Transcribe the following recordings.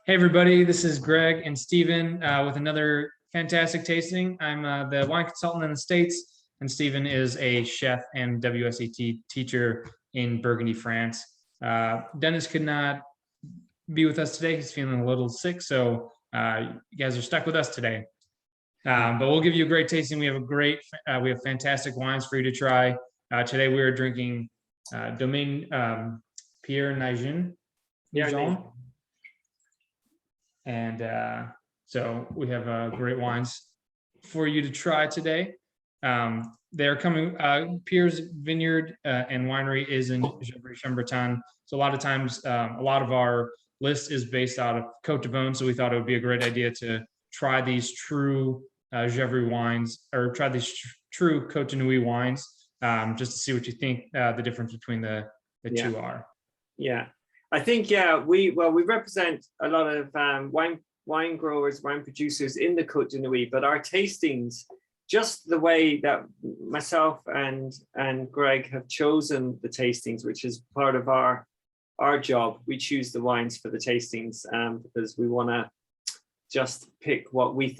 Hey everybody, this is Greg and Steven with another fantastic tasting. I'm the wine consultant in the States, and Steven is a chef and WSET teacher in Burgundy, France. Dennis could not be with us today. He's feeling a little sick, so you guys are stuck with us today. But we'll give you a great tasting. We have fantastic wines for you to try. Today we are drinking Domaine Pierre Naigeon. And so we have great wines for you to try today. They're coming, Pierre's Vineyard and Winery is in Gevrey-Chambertin. So a lot of times, a lot of our list is based out of Côte d'Ivaux. So we thought it would be a great idea to try these true Gevrey wines, or try these true Côte de Nuit wines, just to see what you think the difference between the two are. Yeah. I think, we represent a lot of wine growers, wine producers in the Côte de Nuit, but our tastings, just the way that myself and Greg have chosen the tastings, which is part of our job. We choose the wines for the tastings because we want to just pick what we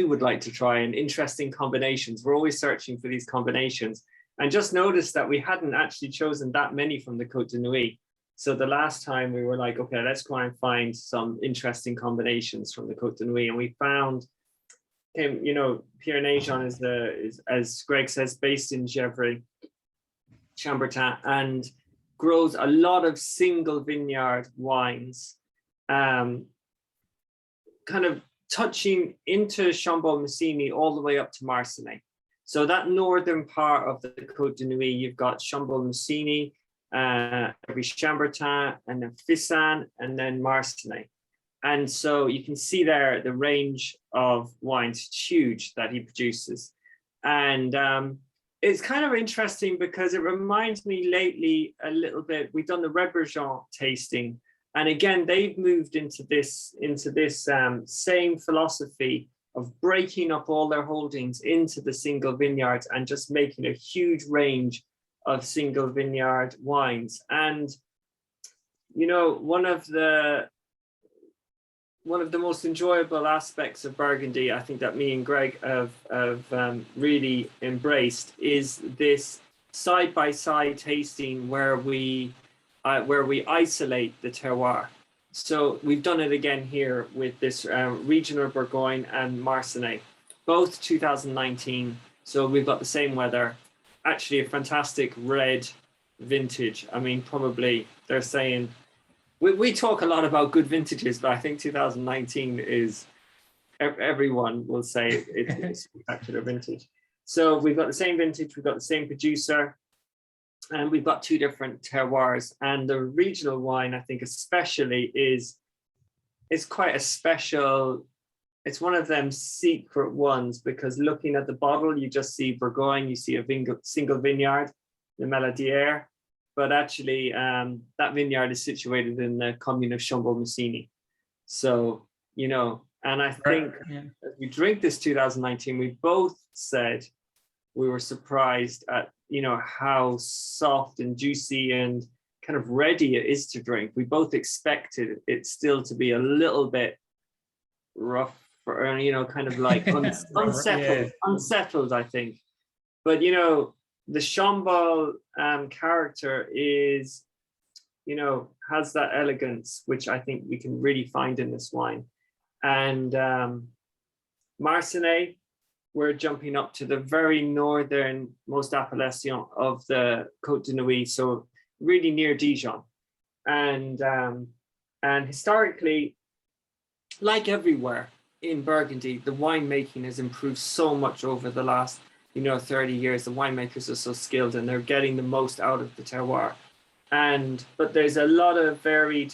would like to try, and interesting combinations. We're always searching for these combinations, and just noticed that we hadn't actually chosen that many from the Côte de Nuit. So the last time we were like, okay, let's try and find some interesting combinations from the Côte de Nuit. And we found him, Pierre Naigeon is, as Greg says, based in Gevrey, Chambertin, and grows a lot of single vineyard wines, kind of touching into Chambon-Musigny all the way up to Marsannay. So that northern part of the Côte de Nuit, you've got Chambon-Musigny, Chambertin, and then Fissan, and then Marsannay. And so you can see there the range of wines, it's huge, that he produces. And it's kind of interesting because it reminds me lately a little bit, we've done the Reberjon tasting, and again they've moved into this same philosophy of breaking up all their holdings into the single vineyards and just making a huge range of single vineyard wines. And one of the most enjoyable aspects of Burgundy, I think that me and Greg have really embraced, is this side-by-side tasting where we isolate the terroir. So we've done it again here with this regional Bourgogne and Marsannay, both 2019. So we've got the same weather. Actually, a fantastic red vintage. I mean, probably they're saying, we talk a lot about good vintages, but I think 2019 is, everyone will say it's a spectacular vintage. So we've got the same vintage, we've got the same producer, and we've got two different terroirs. And the regional wine, I think especially, is quite a special. It's one of them secret ones, because looking at the bottle, you just see Bourgogne, you see a single vineyard, the Maladière, but actually that vineyard is situated in the commune of Chambon-Musigny. So, and I think as we drink this 2019, we both said we were surprised at, how soft and juicy and kind of ready it is to drink. We both expected it still to be a little bit rough, or kind of like unsettled, I think. But the Chambol character is, has that elegance, which I think we can really find in this wine. And Marsannay, we're jumping up to the very northernmost appellation of the Côte de Nuit, so really near Dijon. And historically, like everywhere in Burgundy, the winemaking has improved so much over the last 30 years. The winemakers are so skilled and they're getting the most out of the terroir. But there's a lot of varied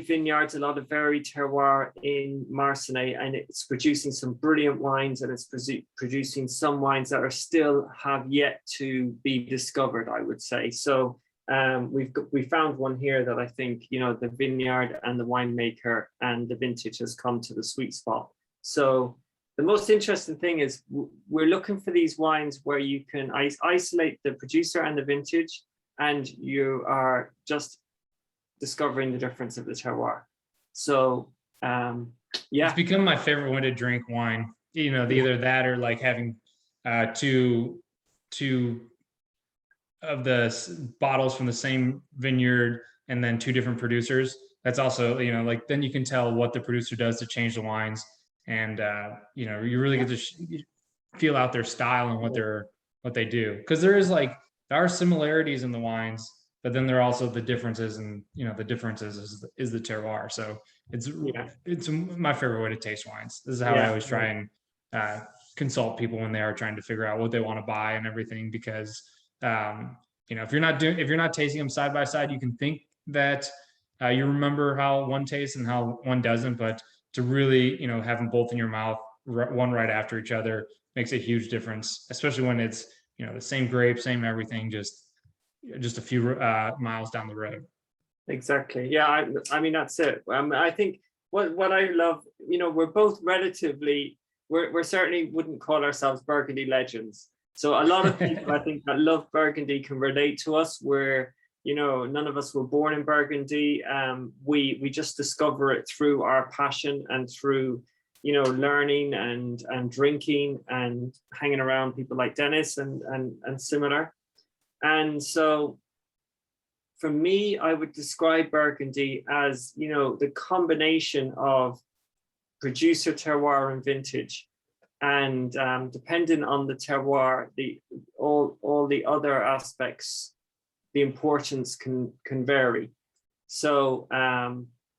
vineyards, a lot of varied terroir in Marsannay, and it's producing some brilliant wines, and it's producing some wines that still have yet to be discovered, I would say. So we found one here that I think, the vineyard and the winemaker and the vintage has come to the sweet spot. So the most interesting thing is we're looking for these wines where you can isolate the producer and the vintage, and you are just discovering the difference of the terroir. So It's become my favorite way to drink wine. Either that or like having two of the bottles from the same vineyard and then two different producers. That's also, like then you can tell what the producer does to change the wines, and you really get to feel out their style and what they do, because there are similarities in the wines, but then there are also the differences, and the differences is the terroir. So it's my favorite way to taste wines. This is how I always try and consult people when they are trying to figure out what they want to buy and everything, because if you're not tasting them side by side, you can think that you remember how one tastes and how one doesn't, but to really have them both in your mouth, one right after each other, makes a huge difference, especially when it's the same grape, same everything, just a few miles down the road. Exactly. Yeah, I mean that's it. I think what I love, we're both relatively, we're certainly wouldn't call ourselves Burgundy legends. So a lot of people I think that love Burgundy can relate to us. Where none of us were born in Burgundy. We just discover it through our passion and through learning and drinking and hanging around people like Dennis and similar. And so for me, I would describe Burgundy as the combination of producer, terroir, and vintage. And depending on the terroir, all the other aspects, the importance can vary. So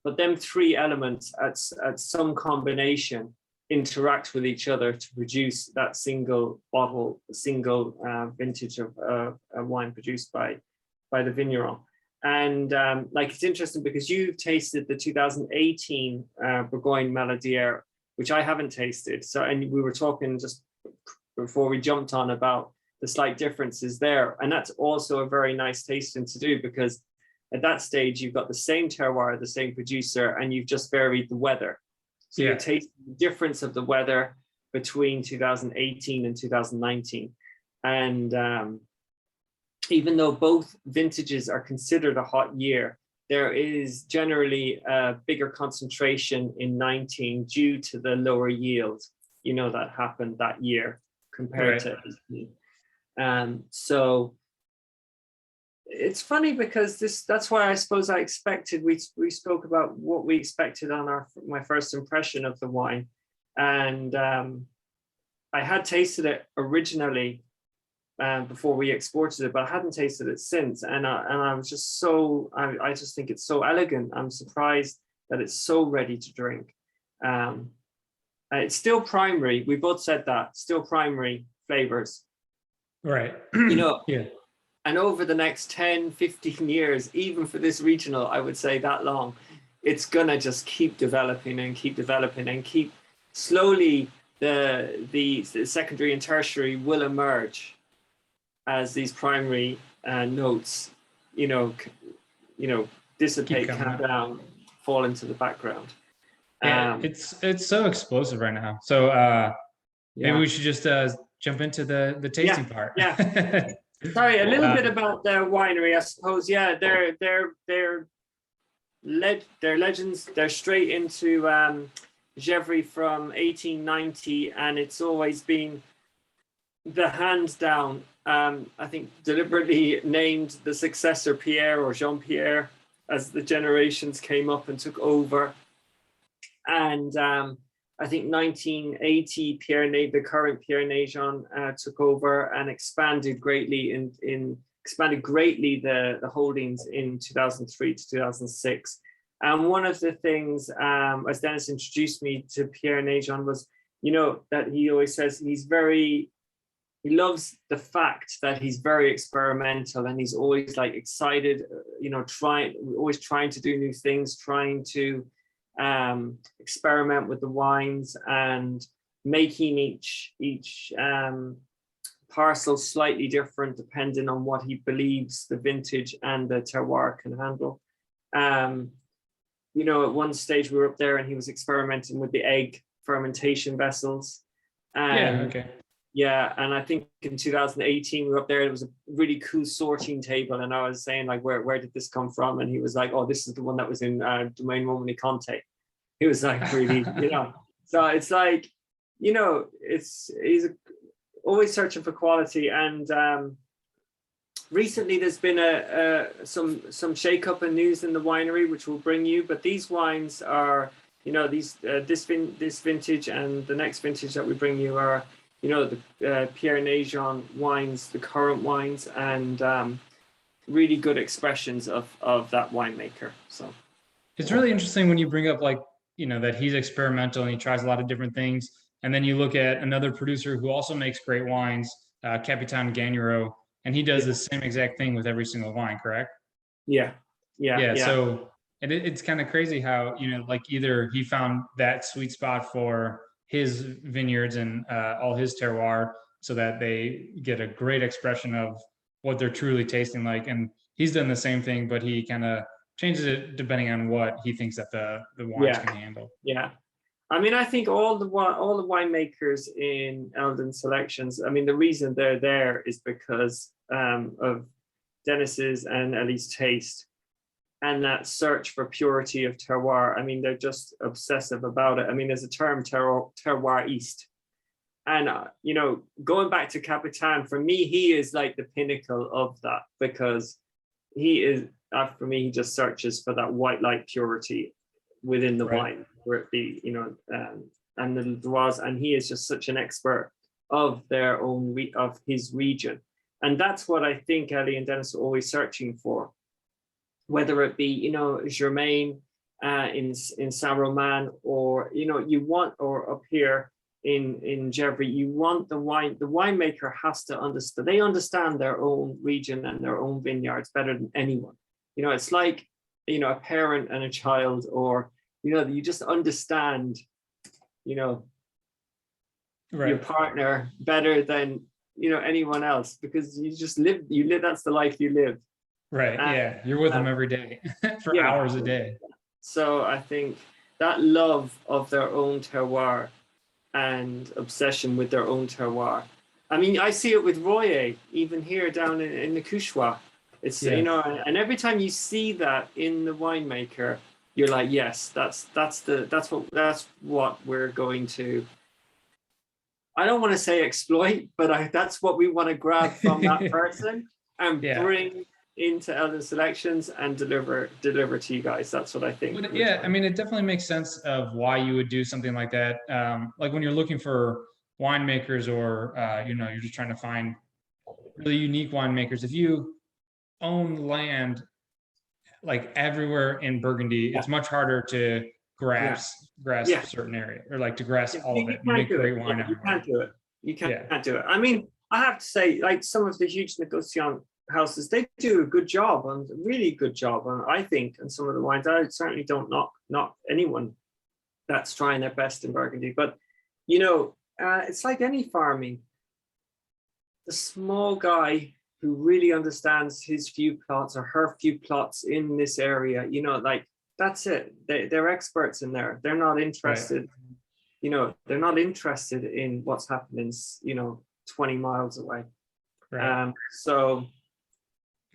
but them three elements at some combination interact with each other to produce that single bottle, single vintage of a wine produced by the vigneron. And it's interesting because you've tasted the 2018 Bourgogne Maladière, which I haven't tasted. So, and we were talking just before we jumped on about the slight differences there. And that's also a very nice tasting to do, because at that stage, you've got the same terroir, the same producer, and you've just varied the weather. So you're tasting the difference of the weather between 2018 and 2019. And even though both vintages are considered a hot year, there is generally a bigger concentration in 19 due to the lower yield, that happened that year compared to 18. So it's funny because that's why I suppose I expected, we spoke about what we expected on my first impression of the wine. And I had tasted it originally before we exported it, but I hadn't tasted it since. And I was just I just think it's so elegant. I'm surprised that it's so ready to drink. It's still primary. We both said that, still primary flavors. Right. Yeah. And over the next 10, 15 years, even for this regional, I would say that long, it's gonna just keep developing and keep slowly the secondary and tertiary will emerge as these primary notes, dissipate, calm down, fall into the background. It's so explosive right now. So maybe we should just jump into the tasting part. Yeah. Sorry, a little bit about their winery, I suppose. Yeah, they're legends. They're straight into Gevrey from 1890, and it's always been the hands down. I think deliberately named the successor Pierre or Jean-Pierre as the generations came up and took over. And I think 1980, the current Pierre Naigeon took over and expanded greatly the holdings in 2003 to 2006. And one of the things, as Dennis introduced me to Pierre Naigeon, was, that he always says he loves the fact that he's very experimental, and he's always excited, always trying to do new things, trying to experiment with the wines and making each parcel slightly different depending on what he believes the vintage and the terroir can handle. At one stage we were up there and he was experimenting with the egg fermentation vessels. Yeah, and I think in 2018 we were up there. It was a really cool sorting table, and I was saying like, where did this come from? And he was like, oh, this is the one that was in Domaine Conte. He was like, really, So it's like, he's always searching for quality. And recently there's been some shake up and news in the winery, which we'll bring you. But these wines are, this vintage and the next vintage that we bring you are, the Pierre Naigeon wines, the current wines, and really good expressions of that winemaker. So it's really interesting when you bring up like, that he's experimental and he tries a lot of different things. And then you look at another producer who also makes great wines, Capitan Gagnero, and he does the same exact thing with every single wine, correct? Yeah. So it's kind of crazy how, like either he found that sweet spot for his vineyards and all his terroir so that they get a great expression of what they're truly tasting like. And he's done the same thing, but he kind of changes it depending on what he thinks that the wines can handle. Yeah. I mean, I think all the winemakers in Eldon Selections, I mean, the reason they're there is because of Dennis's and Ellie's taste and that search for purity of terroir. I mean, they're just obsessive about it. I mean, there's a term, terroir east. And, going back to Capitan, for me, he is like the pinnacle of that, because he is, for me, he just searches for that white light purity within the wine, where it be, and the terroirs, and he is just such an expert of their own, of his region. And that's what I think Ellie and Dennis are always searching for, whether it be, Germain in Saint-Romain, or, you want, or up here in Gevrey, you want the winemaker has to understand, they understand their own region and their own vineyards better than anyone. It's like, a parent and a child, or, you just understand, your partner better than, anyone else, because you just live, that's the life you live. Right. Yeah. You're with them every day for hours a day. So I think that love of their own terroir and obsession with their own terroir. I mean, I see it with Royer, even here down in the Couchois. It's, and every time you see that in the winemaker, you're like, yes, that's what we're going to, I don't want to say exploit, but that's what we want to grab from that person and bring into Eldon Selections and deliver to you guys. That's what I think. But yeah, I mean, it definitely makes sense of why you would do something like that. Like when you're looking for winemakers, or you're just trying to find really unique winemakers. If you own land like everywhere in Burgundy, it's much harder to grasp a certain area, or like to grasp all of it and make great wine. You can't do it. You can't do it. I mean, I have to say, like some of the huge negociant houses, they do a good job, and a really good job, and I think, and some of the wines, I certainly don't knock anyone that's trying their best in Burgundy, but it's like any farming. The small guy who really understands his few plots or her few plots in this area, like that's it. They're experts in there. They're not interested, they're not interested in what's happening, 20 miles away. Right.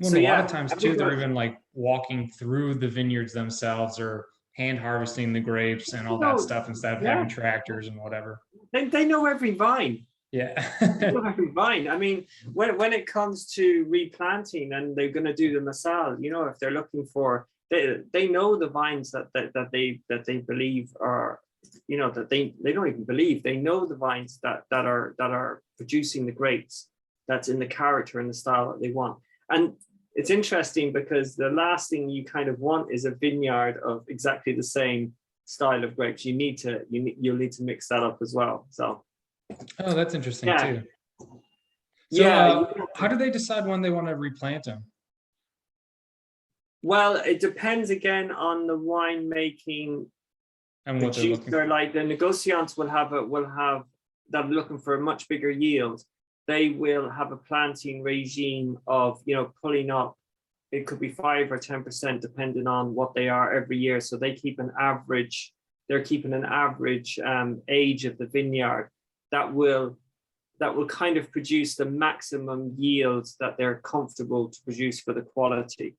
A lot of times too, they're even like walking through the vineyards themselves, or hand harvesting the grapes and all that stuff, instead of having tractors and whatever. They know every vine. Yeah. They know every vine. I mean, when it comes to replanting and they're going to do the Marsal, if they're looking for, they know the vines that they believe are, that they don't even believe. They know the vines that are producing the grapes, that's in the character and the style that they want. And it's interesting because the last thing you kind of want is a vineyard of exactly the same style of grapes. You'll need to mix that up as well. So. Oh, that's interesting too. So, how do they decide when they want to replant them? Well, it depends again on the winemaking and what they're looking for. Like the negociants will have they're looking for a much bigger yield. They will have a planting regime of, pulling up. It could be 5 or 10%, depending on what they are every year. So they keep an average. They're keeping an average age of the vineyard that will that will kind of produce the maximum yields that they're comfortable to produce for the quality.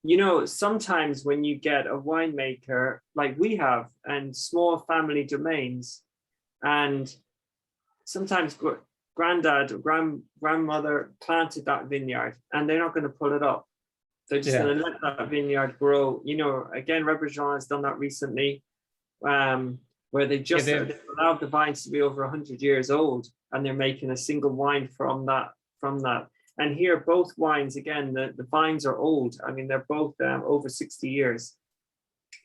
You know, sometimes when you get a winemaker like we have and small family domains, and sometimes granddad or grandmother planted that vineyard and they're not going to pull it up. They're just going to let that vineyard grow. You know, again, Rebrejon has done that recently, where they just they've allowed the vines to be over 100 years old, and they're making a single wine from that. And here, both wines, again, the vines are old. I mean, they're both over 60 years.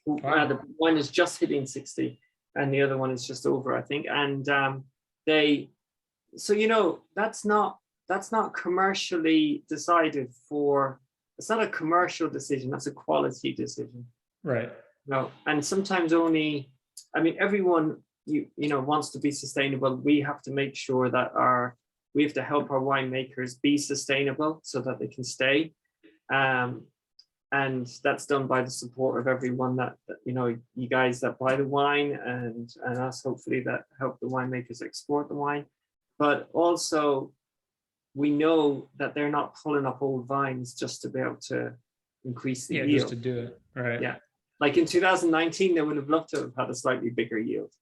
Wow. The one is just hitting 60, and the other one is just over, I think. And so you know, that's not commercially decided for. It's not a commercial decision. That's a quality decision. Right. No, and sometimes only. I mean, everyone you know wants to be sustainable. We have to make sure that we have to help our winemakers be sustainable so that they can stay. And that's done by the support of everyone that you know, you guys that buy the wine, and us hopefully that help the winemakers export the wine. But also we know that they're not pulling up old vines just to be able to increase the yield. Just to do it. Right. Yeah. Like in 2019, they would have loved to have had a slightly bigger yield.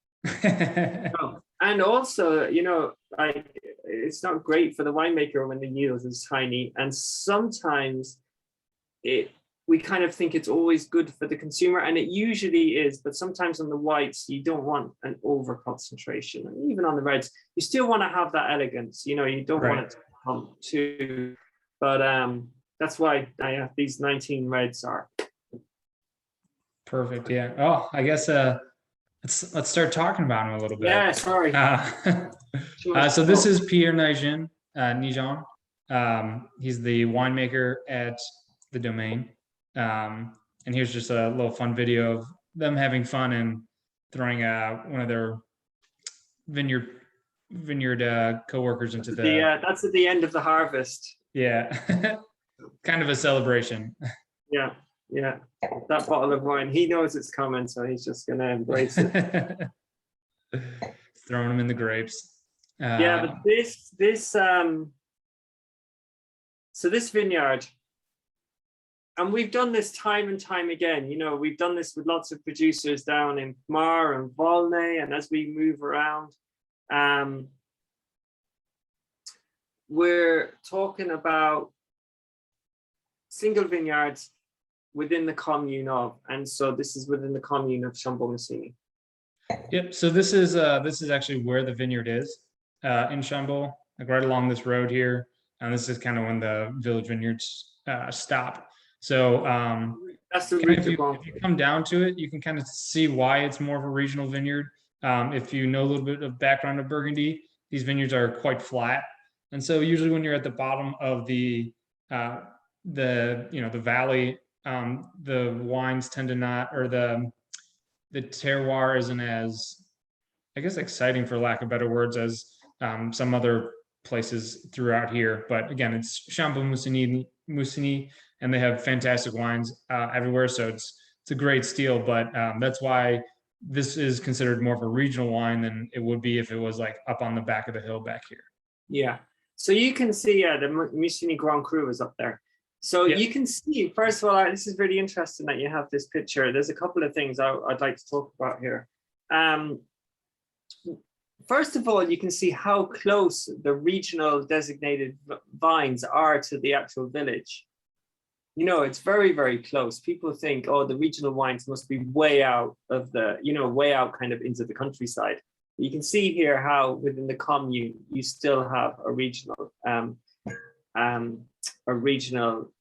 And also, you know, like it's not great for the winemaker when the yield is tiny. And sometimes we kind of think it's always good for the consumer, and it usually is, but sometimes on the whites, you don't want an over concentration. And even on the reds, you still want to have that elegance, you know, you don't want it to come too, but that's why I have these 19 reds are. Perfect. Yeah. Oh, I guess let's start talking about him a little bit. Yeah, sorry. So this is Pierre Naigeon. He's the winemaker at the Domaine. And here's just a little fun video of them having fun and throwing one of their vineyard co-workers into that's at the end of the harvest. Yeah. Kind of a celebration. Yeah. That bottle of wine, he knows it's coming, so he's just going to embrace it. Throwing them in the grapes. Yeah, but this vineyard, and we've done this time and time again. You know, we've done this with lots of producers down in Mar and Volnay, and as we move around, we're talking about single vineyards within the commune of, and so this is within the commune of Chambolle-Musigny. Yep. So this is actually where the vineyard is in Chambolle, like right along this road here, and this is kind of when the village vineyards stop. So that's the if you come down to it, you can kind of see why it's more of a regional vineyard. If you know a little bit of background of Burgundy, these vineyards are quite flat, and so usually when you're at the bottom of the valley, the wines tend to not, or the terroir isn't as, I guess, exciting, for lack of better words, as some other places throughout here. But again, it's Chambolle-Musigny, and they have fantastic wines everywhere. So it's a great steal, but that's why this is considered more of a regional wine than it would be if it was like up on the back of the hill back here. Yeah. So you can see, the Musigny Grand Cru is up there. So you can see, first of all, this is really interesting that you have this picture. There's a couple of things I'd like to talk about here. First of all, you can see how close the regional designated vines are to the actual village. You know, it's very, very close. People think, oh, the regional wines must be way out of the, way out kind of into the countryside. But you can see here how within the commune, you still have a regional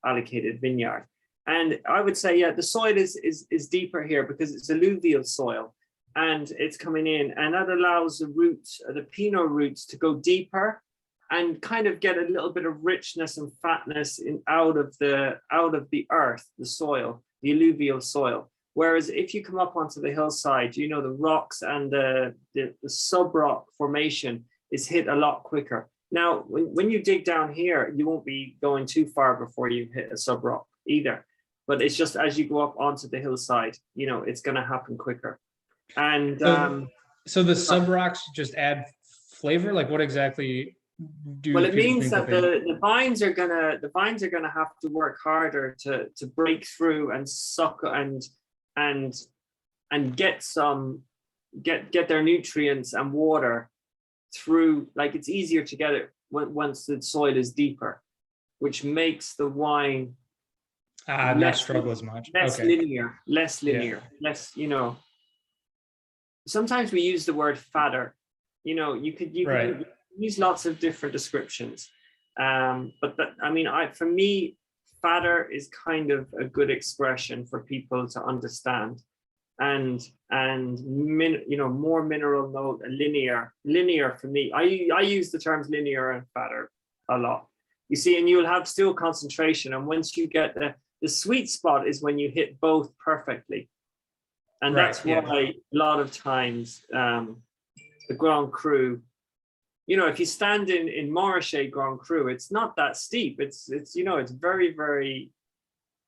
allocated vineyard. And I would say, the soil is deeper here because it's alluvial soil, and it's coming in, and that allows the Pinot roots to go deeper and kind of get a little bit of richness and fatness out of the earth, the soil, the alluvial soil. Whereas if you come up onto the hillside, the rocks and the sub-rock formation is hit a lot quicker. Now, when you dig down here, you won't be going too far before you hit a sub-rock either. But it's just as you go up onto the hillside, it's going to happen quicker. And so the sub-rocks just add flavor? Like what exactly do Well, it people means think that that they? the vines are gonna have to work harder to break through and suck and get get their nutrients and water through. Like it's easier to get it once the soil is deeper, which makes the wine Not struggle as much. less Okay. linear, less linear, less, you know. Sometimes we use the word fatter. You know, you could Right. use lots of different descriptions. But that, I mean, for me, fatter is kind of a good expression for people to understand. And you know, more mineral note, linear for me. I use the terms linear and fatter a lot. You see, and you'll have still concentration. And once you get the sweet spot is when you hit both perfectly. And Right, that's why a lot of times the Grand Cru, you know, if you stand in Marsannay Grand Cru, it's not that steep. It's you know, it's very, very,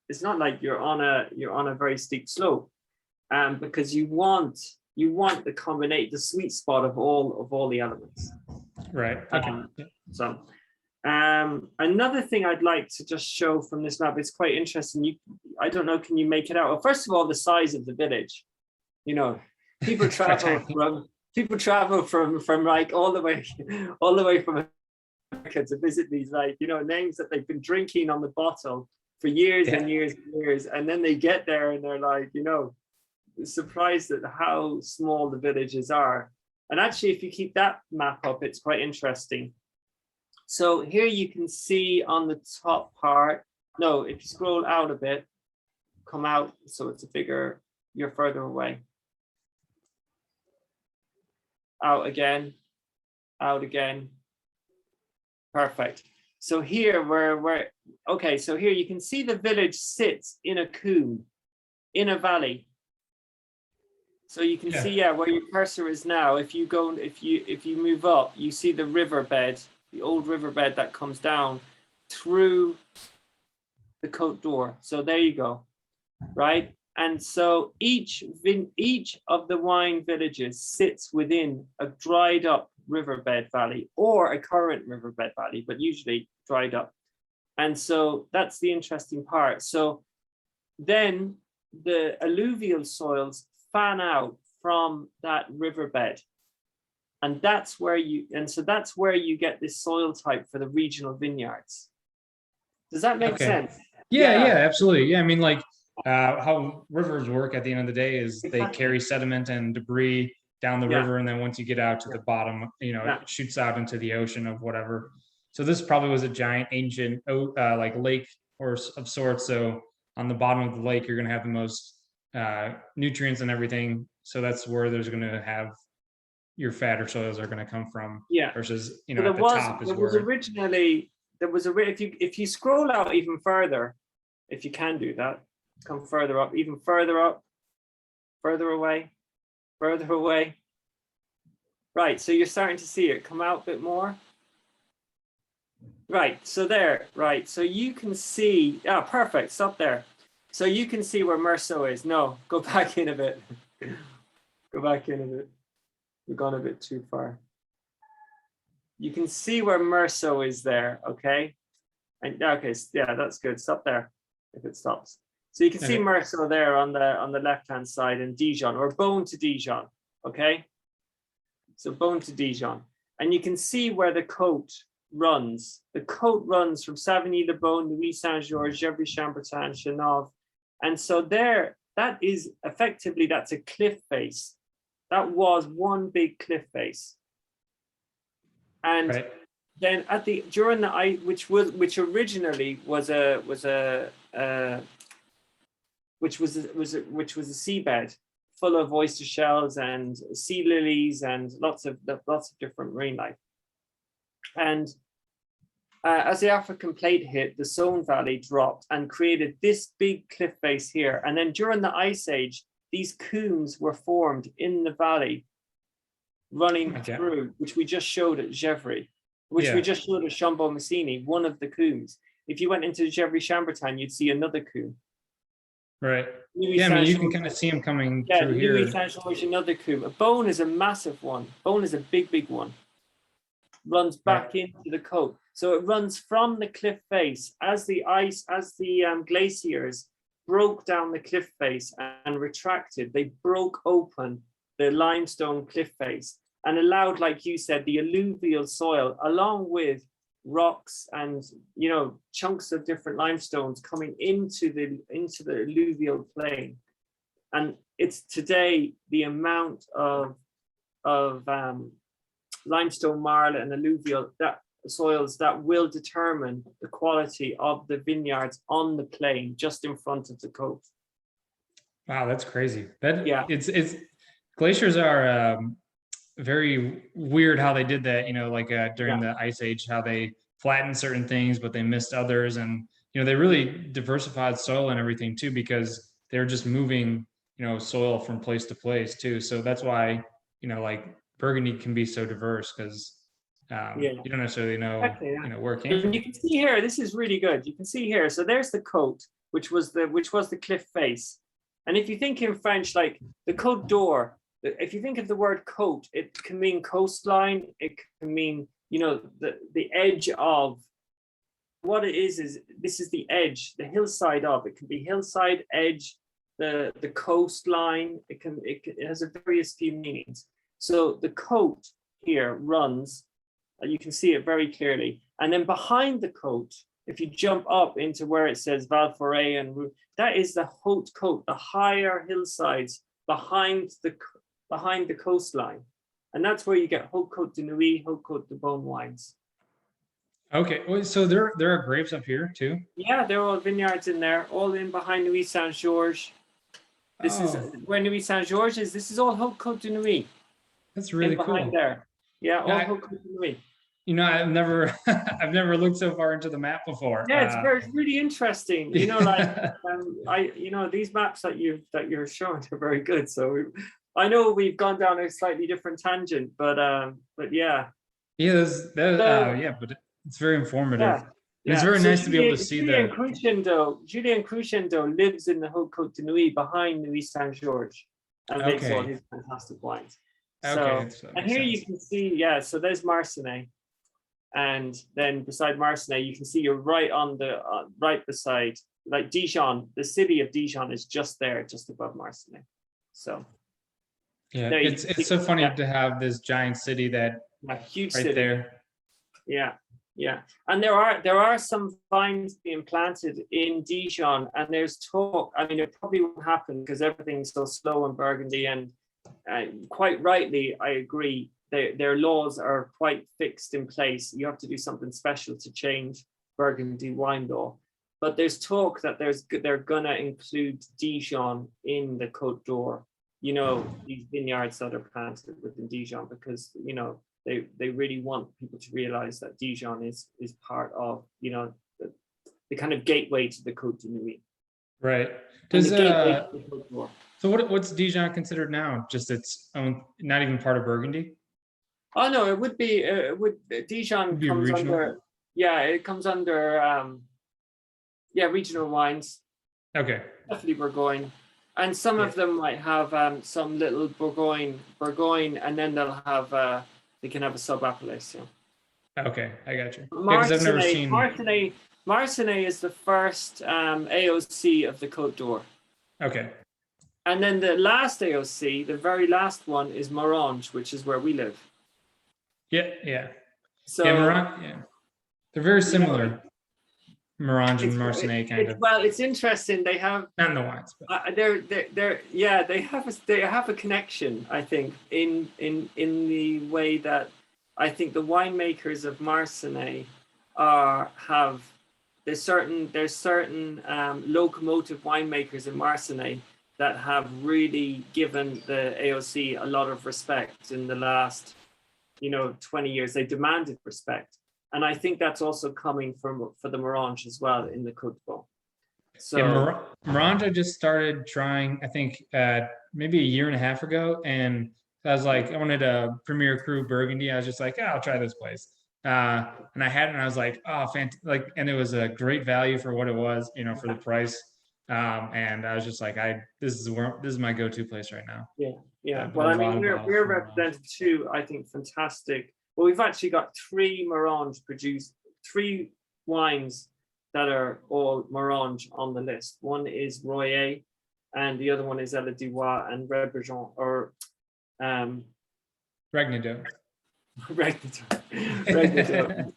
it's not like you're on a very steep slope. Because you want the combinate the sweet spot of all the elements. Right. Okay. So another thing I'd like to just show from this map, it's quite interesting. I don't know, can you make it out? Well, first of all, the size of the village. You know, people travel from like all the way from America to visit these, like, you know, names that they've been drinking on the bottle for years and years and years, and then they get there and they're like, you know, surprised at how small the villages are. And actually, if you keep that map up, it's quite interesting. So here you can see on the top part, no, if you scroll out a bit, come out, so it's a bigger, you're further away. Out again, perfect. So here okay, so here you can see the village sits in a coombe, in a valley. So you can see, where your cursor is now. If you go, if you move up, you see the riverbed, the old riverbed that comes down through the Côte d'Or. So there you go, right? And so each of the wine villages sits within a dried up riverbed valley or a current riverbed valley, but usually dried up. And so that's the interesting part. So then the alluvial soils fan out from that riverbed, and that's where you get this soil type for the regional vineyards. Does that make sense? Yeah, absolutely. Yeah, I mean, like how rivers work at the end of the day is they carry sediment and debris down the river, and then once you get out to the bottom, you know, it shoots out into the ocean of whatever. So this probably was a giant ancient like lake or of sorts. So on the bottom of the lake, you're going to have the most nutrients and everything. So that's where there's going to have your fatter soils are going to come from. Versus, you know, at the top is where originally if you scroll out even further, if you can do that, come further up, even further up, further away. Right, so you're starting to see it come out a bit more. Right, so there, right, so you can see, perfect, stop there. So you can see where Meursault is. No, go back in a bit. Go back in a bit. We've gone a bit too far. You can see where Meursault is there, okay? And okay, yeah, that's good. Stop there if it stops. So you can see Meursault there on the left-hand side, and Dijon, or Beaune to Dijon, okay? So Beaune to Dijon. And you can see where the Côte runs. The Côte runs from Savigny-le-Beaune, Louis Saint-Georges, Gevrey-Chambertin, Chenauve. And so there, that is effectively, that's a cliff face. That was one big cliff face. And then during the ice, which originally was a seabed full of oyster shells and sea lilies and lots of different marine life. And as the African plate hit, the Saône Valley dropped and created this big cliff face here. And then during the Ice Age, these combes were formed in the valley, running through, which we just showed at Gevrey, which we just showed at Chambon-Massiny, one of the combes. If you went into Gevrey-Chambertin, you'd see another combe. Right. I mean, you can kind of see them coming through here. Louis Saint-Georges, another combe. A Beaune is a massive one. Beaune is a big, big one. runs back into the coat. So it runs from the cliff face as the glaciers broke down the cliff face and retracted. They broke open the limestone cliff face and allowed, like you said, the alluvial soil, along with rocks and chunks of different limestones coming into the alluvial plain. And it's today the amount of limestone, marl, and alluvial soils that will determine the quality of the vineyards on the plain just in front of the coast. Wow, that's crazy. It's glaciers are very weird how they did that, during the ice age, how they flattened certain things but they missed others, and they really diversified soil and everything too, because they're just moving soil from place to place too. So that's why like Burgundy can be so diverse, because you don't necessarily know exactly, where it came from. You can see here, this is really good. You can see here, so there's the côte, which was the cliff face. And if you think in French, like the Côte d'Or, if you think of the word côte, it can mean coastline, it can mean the edge of. What it is this is the edge, the hillside of. It can be hillside, edge, the coastline. It has a various few meanings. So the côte here runs, you can see it very clearly. And then behind the côte, if you jump up into where it says Val Foret, and that is the haute côte, the higher hillsides behind the coastline. And that's where you get Haute Côte de Nuit, Haute Côte de Beaune wines. Okay, so there are grapes up here too? Yeah, there are all vineyards in there, all in behind Nuit Saint-Georges. This is where Nuit Saint-Georges is. This is all Haute Côte de Nuit. That's really cool. Behind there. Yeah, all Haute Côte de Nuit. I've never looked so far into the map before. Yeah, it's really interesting. These maps that you're showing are very good. So I know we've gone down a slightly different tangent, but yeah. Yeah, but it's very informative. Yeah. It's very nice to be able to see that. Julien Cruchendo lives in the Haute Côte de Nuit behind Nuit Saint-Georges and makes all his fantastic wines. So, and here you can see, so there's Marsannay. And then beside Marsannay, you can see you're right on the right beside, like Dijon. The city of Dijon is just there, just above Marsannay. So yeah, it's so funny to have this giant city that huge right city there. Yeah, and there are some vines being planted in Dijon, and there's talk. I mean, it probably won't happen because everything's so slow in Burgundy, and quite rightly, I agree. Their laws are quite fixed in place. You have to do something special to change Burgundy wine law. But there's talk that they're gonna include Dijon in the Côte d'Or. These vineyards that are planted within Dijon, because they really want people to realize that Dijon is part of the kind of gateway to the Côte de Nuit. Right. So what's Dijon considered now? Just its own, not even part of Burgundy? Oh no, it would be. Dijon comes regional? Under. Yeah, it comes under. Regional wines. Okay. Definitely Bourgogne, and some of them might have some little Bourgogne, and then they'll have they can have a sub-appellation. Okay, I got you. I've never seen Marsannay is the first AOC of the Côte d'Or. Okay. And then the last AOC, the very last one, is Morange, which is where we live. Yeah. So they're very similar. Morange and Marsannay kind of. Well, it's interesting. They have not in the wines, but they have a connection. I think in the way that I think the winemakers of Marsannay there's certain locomotive winemakers in Marsannay that have really given the AOC a lot of respect in the last 20 years. They demanded respect. And I think that's also coming for the Morange as well in the Côte d'Or. So Morange, I just started trying, I think maybe a year and a half ago, and I was like, I wanted a Premier Cru Burgundy. I was just like, I'll try this place, and I had it, and I was like, fantastic! And it was a great value for what it was, for the price. And I was just like, this is my go-to place right now. Yeah. Well, I mean, we're represented two, I think, fantastic. Well, we've actually got 3 Marange produced, 3 wines that are all Marange on the list. One is Royer, and the other one is Ella Dubois and Rebrejon, or Ragnado. Ragnado.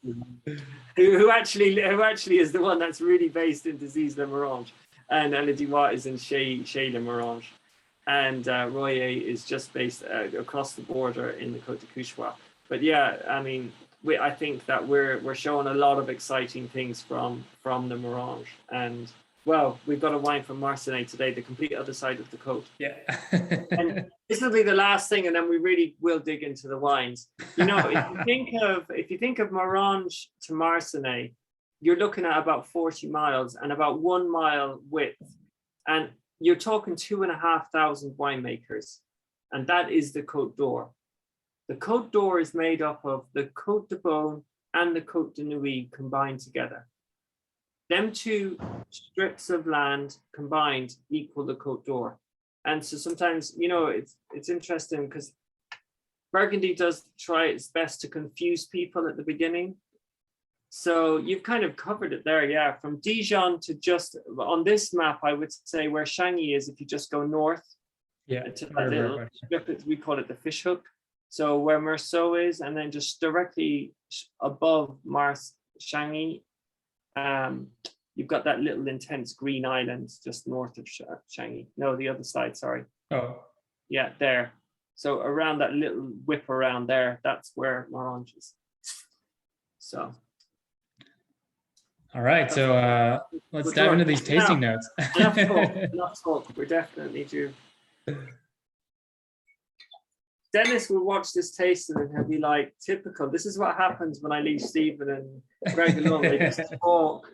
who actually is the one that's really based in Disease Le Marange, and Ella Dubois is in Chez Le Marange, and Royer is just based across the border in the Côte de Couchois. But yeah, I mean, I think that we're showing a lot of exciting things from the Marange, and well, we've got a wine from Marsannay today, the complete other side of the Côte. Yeah. And this will be the last thing, and then we really will dig into the wines. You know, if you think of Marange to Marsannay, you're looking at about 40 miles and about 1 mile width, and you're talking 2,500 winemakers, and that is the Côte d'Or. The Côte d'Or is made up of the Côte de Beaune and the Côte de Nuits combined together. Them 2 strips of land combined equal the Côte d'Or. And so sometimes, you know, it's interesting because Burgundy does try its best to confuse people at the beginning. So you've kind of covered it there, yeah. From Dijon to just on this map, I would say where Changy is, if you just go north, Yeah. to that little strip, we call it the fish hook. So where Meursault is, and then just directly above Changy, you've got that little intense green island just north of Changy. No, the other side, sorry. Oh. Yeah, there. So around that little whip around there, that's where Marange is. So. All right, so let's dive into these tasting notes. Enough talk. We're definitely due. Dennis will watch this tasting and he'll be like, typical. This is what happens when I leave Stephen and Greg alone. They just talk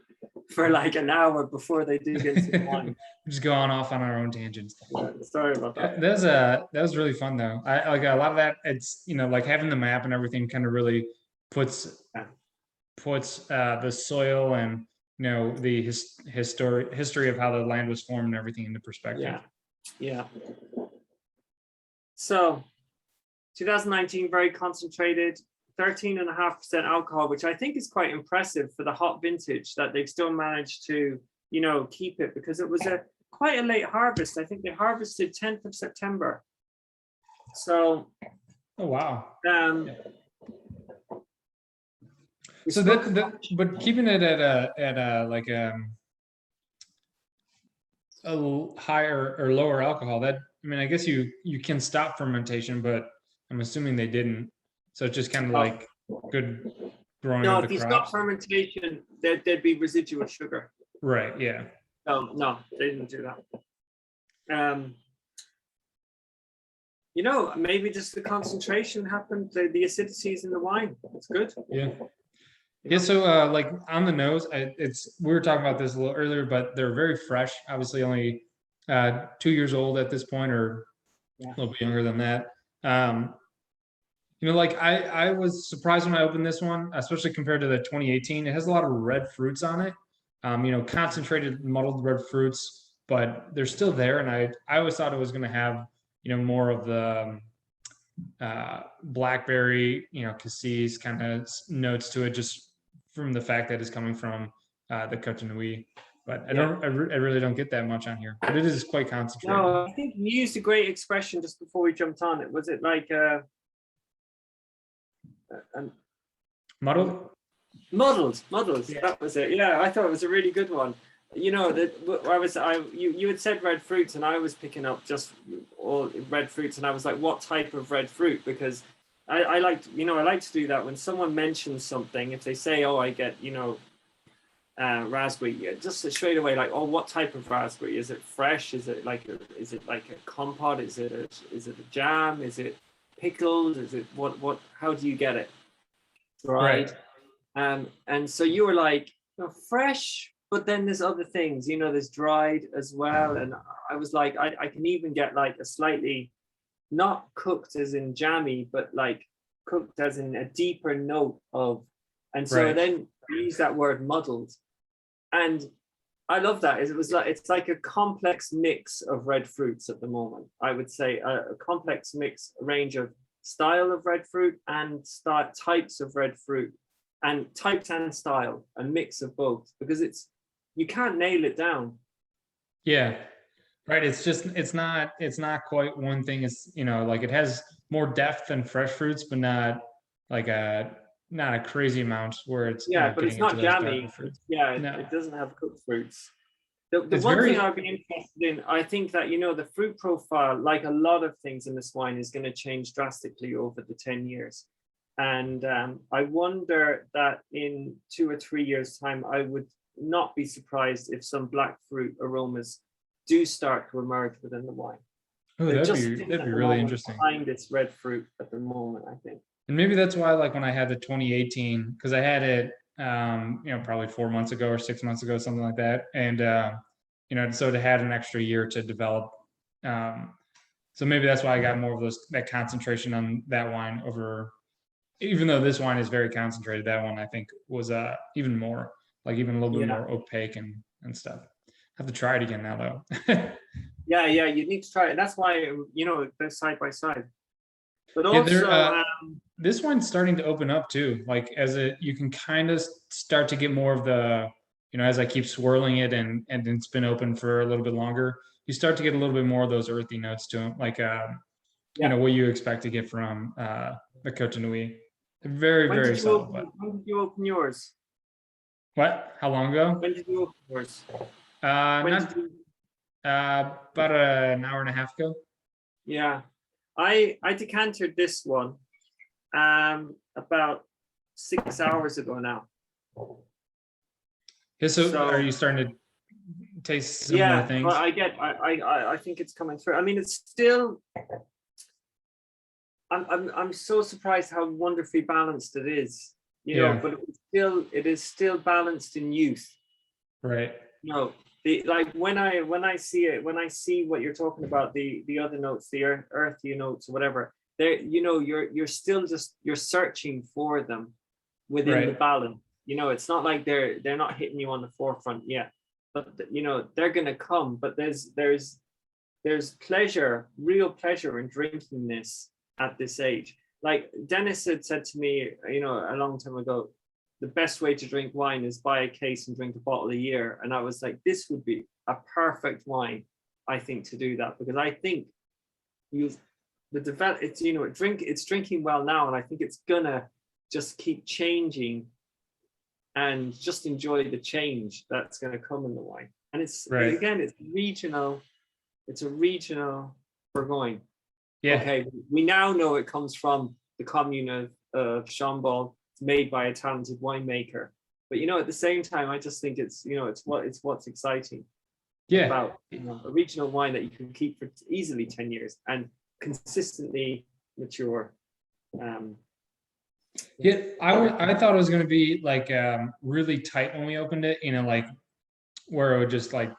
for like an hour before they dig into the wine. Just going off on our own tangents. Yeah, sorry about that. That was really fun though. I like a lot of that. It's, you know, like having the map and everything kind of really puts the soil and, you know, the history of how the land was formed and everything into perspective. Yeah. So 2019, very concentrated, 13.5% alcohol, which I think is quite impressive for the hot vintage, that they've still managed to, you know, keep it, because it was quite a late harvest. I think they harvested 10th of September. So. Oh, wow. So but keeping it at a higher or lower alcohol, that, I mean, I guess you can stop fermentation, but I'm assuming they didn't. So it's just kind of like good growing of the crops. No, if you stop fermentation, there'd be residual sugar. Right. Yeah. No, they didn't do that. You know, maybe just the concentration happened. The acidities in the wine. It's good. Yeah. Yeah, so like on the nose, we were talking about this a little earlier, but they're very fresh. Obviously, only 2 years old at this point, or a little bit younger than that. You know, like I was surprised when I opened this one, especially compared to the 2018. It has a lot of red fruits on it. You know, concentrated muddled red fruits, but they're still there. And I always thought it was going to have, you know, more of the blackberry, you know, cassis kind of notes to it, just from the fact that it's coming from the Côte de Nuits. But I really don't get that much on here, but it is quite concentrated. No, I think you used a great expression just before we jumped on it. Was it like muddled? Muddled. Yeah. That was it. Yeah, I thought it was a really good one. You know, you had said red fruits, and I was picking up just all red fruits, and I was like, what type of red fruit? Because I like to do that when someone mentions something. If they say, oh, I get, you know, raspberry, just straight away, like, oh, what type of raspberry? Is it fresh? Is it like a compote? Is it a jam? Is it pickled? Is it what? How do you get it? Dried. Right. And so you were like, you know, fresh, but then there's other things, you know, there's dried as well. And I was like, I can even get like a slightly, not cooked as in jammy, but like cooked as in a deeper note of, and so then I use that word muddled. And I love that. It's like a complex mix of red fruits at the moment. I would say a complex mix, range of style of red fruit and types of red fruit, and types and style, a mix of both, because you can't nail it down. Yeah. Right. It's not quite one thing. It's, like it has more depth than fresh fruits, but not like not a crazy amount where it's, Yeah, but it's getting into not those darker jammy. fruits. It No, doesn't have cooked fruits. The it's one thing very, I'd be interested in, I think that, the fruit profile, like a lot of things in this wine, is going to change drastically over the 10 years. And I wonder that in 2 or 3 years' time, I would not be surprised if some black fruit aromas do start to emerge within the wine. oh, They're that'd just be sitting that'd at be the really moment interesting. behind this red fruit at the moment, I think. And maybe that's why, like when I had the 2018, because I had it, probably 4 months ago or 6 months ago, something like that, and so it had an extra year to develop. Um, so maybe that's why I got more of that concentration on that wine over, even though this wine is very concentrated, that one I think was even more, like even a little bit Yeah. more opaque and stuff. Have to try it again now though. Yeah, you need to try it. That's why, they're side by side. But Yeah, also, this one's starting to open up too. Like you can kind of start to get more of the, as I keep swirling it and it's been open for a little bit longer, you start to get a little bit more of those earthy notes to them, like what you expect to get from the Cotonui. They're very, very subtle. But when did you open yours? what? How long ago? When did you open yours? When Not did you? about an hour and a half ago. Yeah, I decanted this one about 6 hours ago now. Yeah, so So- are you starting to taste similar things? But I think it's coming through. I mean, it's still. I'm so surprised how wonderfully balanced it is. Yeah. But it is still balanced in youth. Right. Like when I see it, when I see what you're talking about, the other notes, the earthy notes or whatever, there, you're still you're searching for them within the balance. It's not like they're not hitting you on the forefront yet, but they're gonna come. But there's pleasure, real pleasure in drinking this at this age. Like Dennis had said to me, a long time ago, the best way to drink wine is buy a case and drink a bottle a year. And I was like, this would be a perfect wine, I think, to do that, because I think it's drinking well now, and I think it's gonna just keep changing, and just enjoy the change that's gonna come in the wine. And it's regional. It's a regional Bourgogne. Yeah. Okay, we now know it comes from the commune of Chambord. It's made by a talented winemaker. But at the same time, I just think it's what's exciting about a regional wine that you can keep for easily 10 years and consistently mature. Yeah, I thought it was going to be like really tight when we opened it, like where it would just like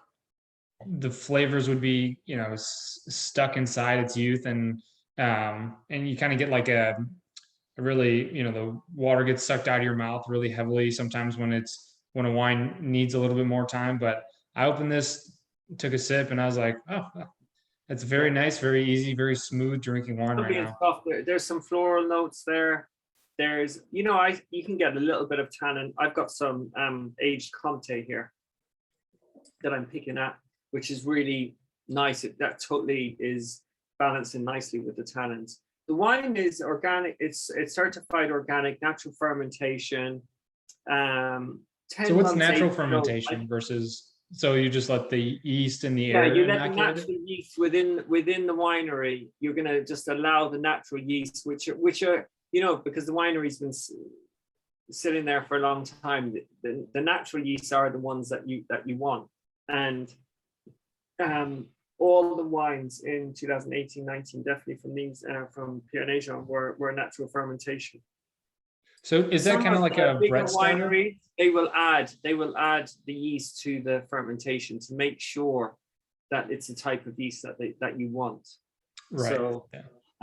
the flavors would be, stuck inside its youth, and you kind of get like a really, the water gets sucked out of your mouth really heavily sometimes when a wine needs a little bit more time. But I opened this, took a sip, and I was like, oh, it's very nice, very easy, very smooth drinking wine right now. There's some floral notes there. There's, you can get a little bit of tannin. I've got some aged Comté here that I'm picking at, which is really nice. That totally is balancing nicely with the tannins. The wine is organic. It's certified organic, natural fermentation. So what's natural fermentation versus? So you just let the yeast in the air. Yeah, you let the natural yeast within the winery. You're gonna just allow the natural yeast, which are because the winery's been sitting there for a long time. The natural yeasts are the ones that you want, and all the wines in 2018-19, definitely from Pierre Naigeon, were natural fermentation. So is that kind of like a bread starter? Winery, they will add the yeast to the fermentation to make sure that it's a type of yeast that you want. Right. So,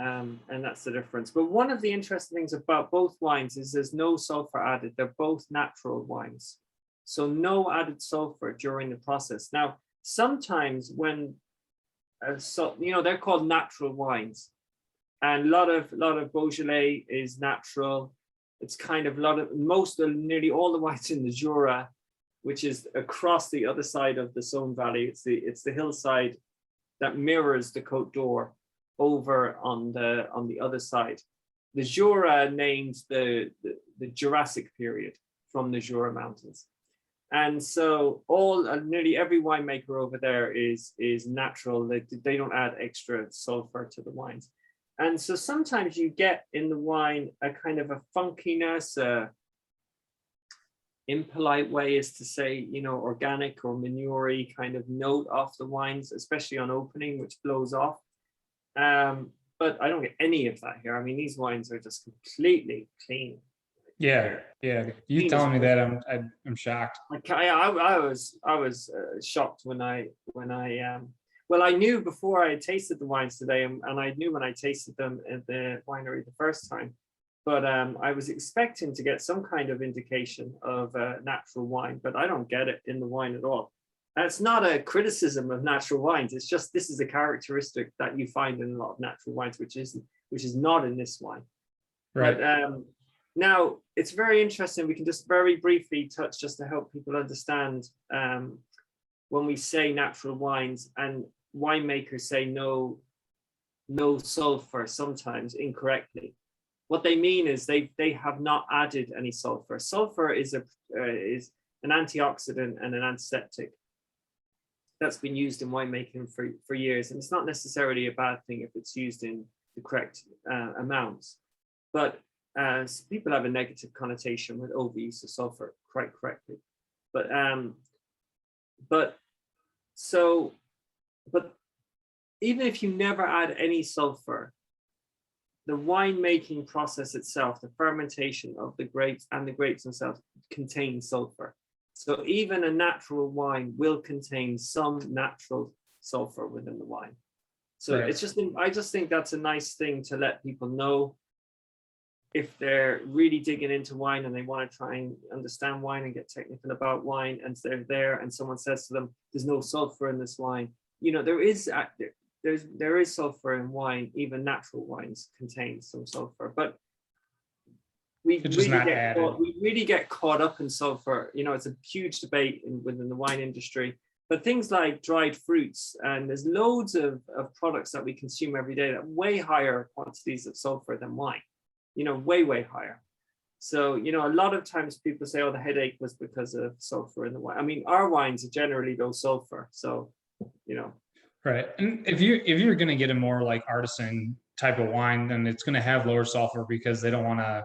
and that's the difference. But one of the interesting things about both wines is there's no sulfur added. They're both natural wines, so no added sulfur during the process. Now, sometimes when they're called natural wines, and a lot of Beaujolais is natural. It's kind of nearly all the wines in the Jura, which is across the other side of the Saône Valley. It's the hillside that mirrors the Côte d'Or over on the other side. The Jura names the Jurassic period from the Jura Mountains. And so nearly every winemaker over there is natural. They don't add extra sulfur to the wines. And so sometimes you get in the wine a kind of a funkiness, impolite way is to say, organic or manure kind of note off the wines, especially on opening, which blows off. But I don't get any of that here. I mean, these wines are just completely clean. Yeah. You telling me that, I'm shocked. I was shocked when I well, I knew before I had tasted the wines today, and I knew when I tasted them at the winery the first time, but I was expecting to get some kind of indication of natural wine, but I don't get it in the wine at all. That's not a criticism of natural wines. It's just this is a characteristic that you find in a lot of natural wines, which is not in this wine. Right. But now it's very interesting. We can just very briefly touch just to help people understand when we say natural wines and winemakers say no sulfur sometimes incorrectly. What they mean is they have not added any sulfur. Sulfur is an antioxidant and an antiseptic that's been used in winemaking for years, and it's not necessarily a bad thing if it's used in the correct amounts. But people have a negative connotation with overuse of sulfur, quite correctly. But even if you never add any sulfur, the winemaking process itself, the fermentation of the grapes and the grapes themselves contain sulfur. So even a natural wine will contain some natural sulfur within the wine. So right. I just think that's a nice thing to let people know if they're really digging into wine and they want to try and understand wine and get technical about wine, and they're there and someone says to them, there's no sulfur in this wine. There is sulfur in wine. Even natural wines contain some sulfur, but we really get caught up in sulfur. It's a huge debate within the wine industry. But things like dried fruits, and there's loads of products that we consume every day that have way higher quantities of sulfur than wine. Way higher. So, a lot of times people say, oh, the headache was because of sulfur in the wine. I mean, our wines are generally low sulfur. So, Right. And if you're going to get a more like artisan type of wine, then it's going to have lower sulfur because they don't want to,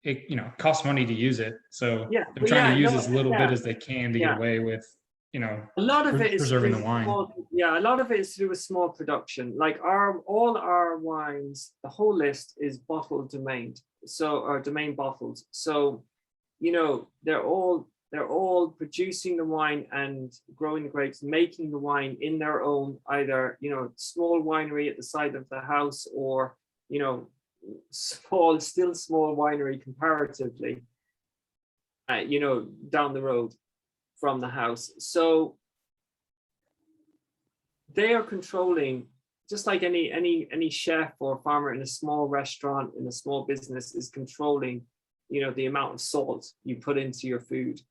it costs money to use it. So they're trying to use as little bit as they can to get away with, a lot of it is preserving the wine. A lot of it is to do with small production. Like all our wines, the whole list is bottled Domaine, or Domaine bottled. So, they're all producing the wine and growing the grapes, making the wine in their own either small winery at the side of the house, or still small winery comparatively, down the road from the house. So they are controlling, just like any chef or farmer in a small restaurant, in a small business, is controlling the amount of salt you put into your food,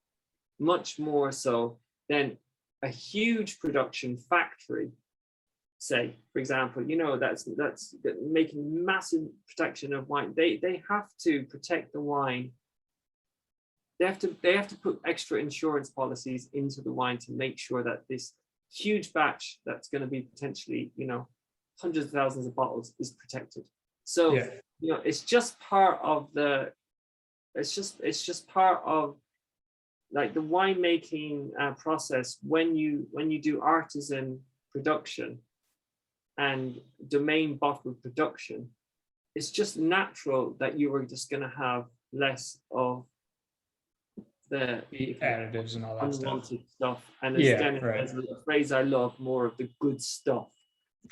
much more so than a huge production factory, say, for example, that's making massive protection of wine. They have to protect the wine. They have to put extra insurance policies into the wine to make sure that this huge batch that's going to be potentially, hundreds of thousands of bottles is protected. So, it's just part of like the winemaking process. When you do artisan production and domain bottled production, it's just natural that you are just going to have less of the additives and all that stuff. And as Dennis says, a phrase I love, more of the good stuff.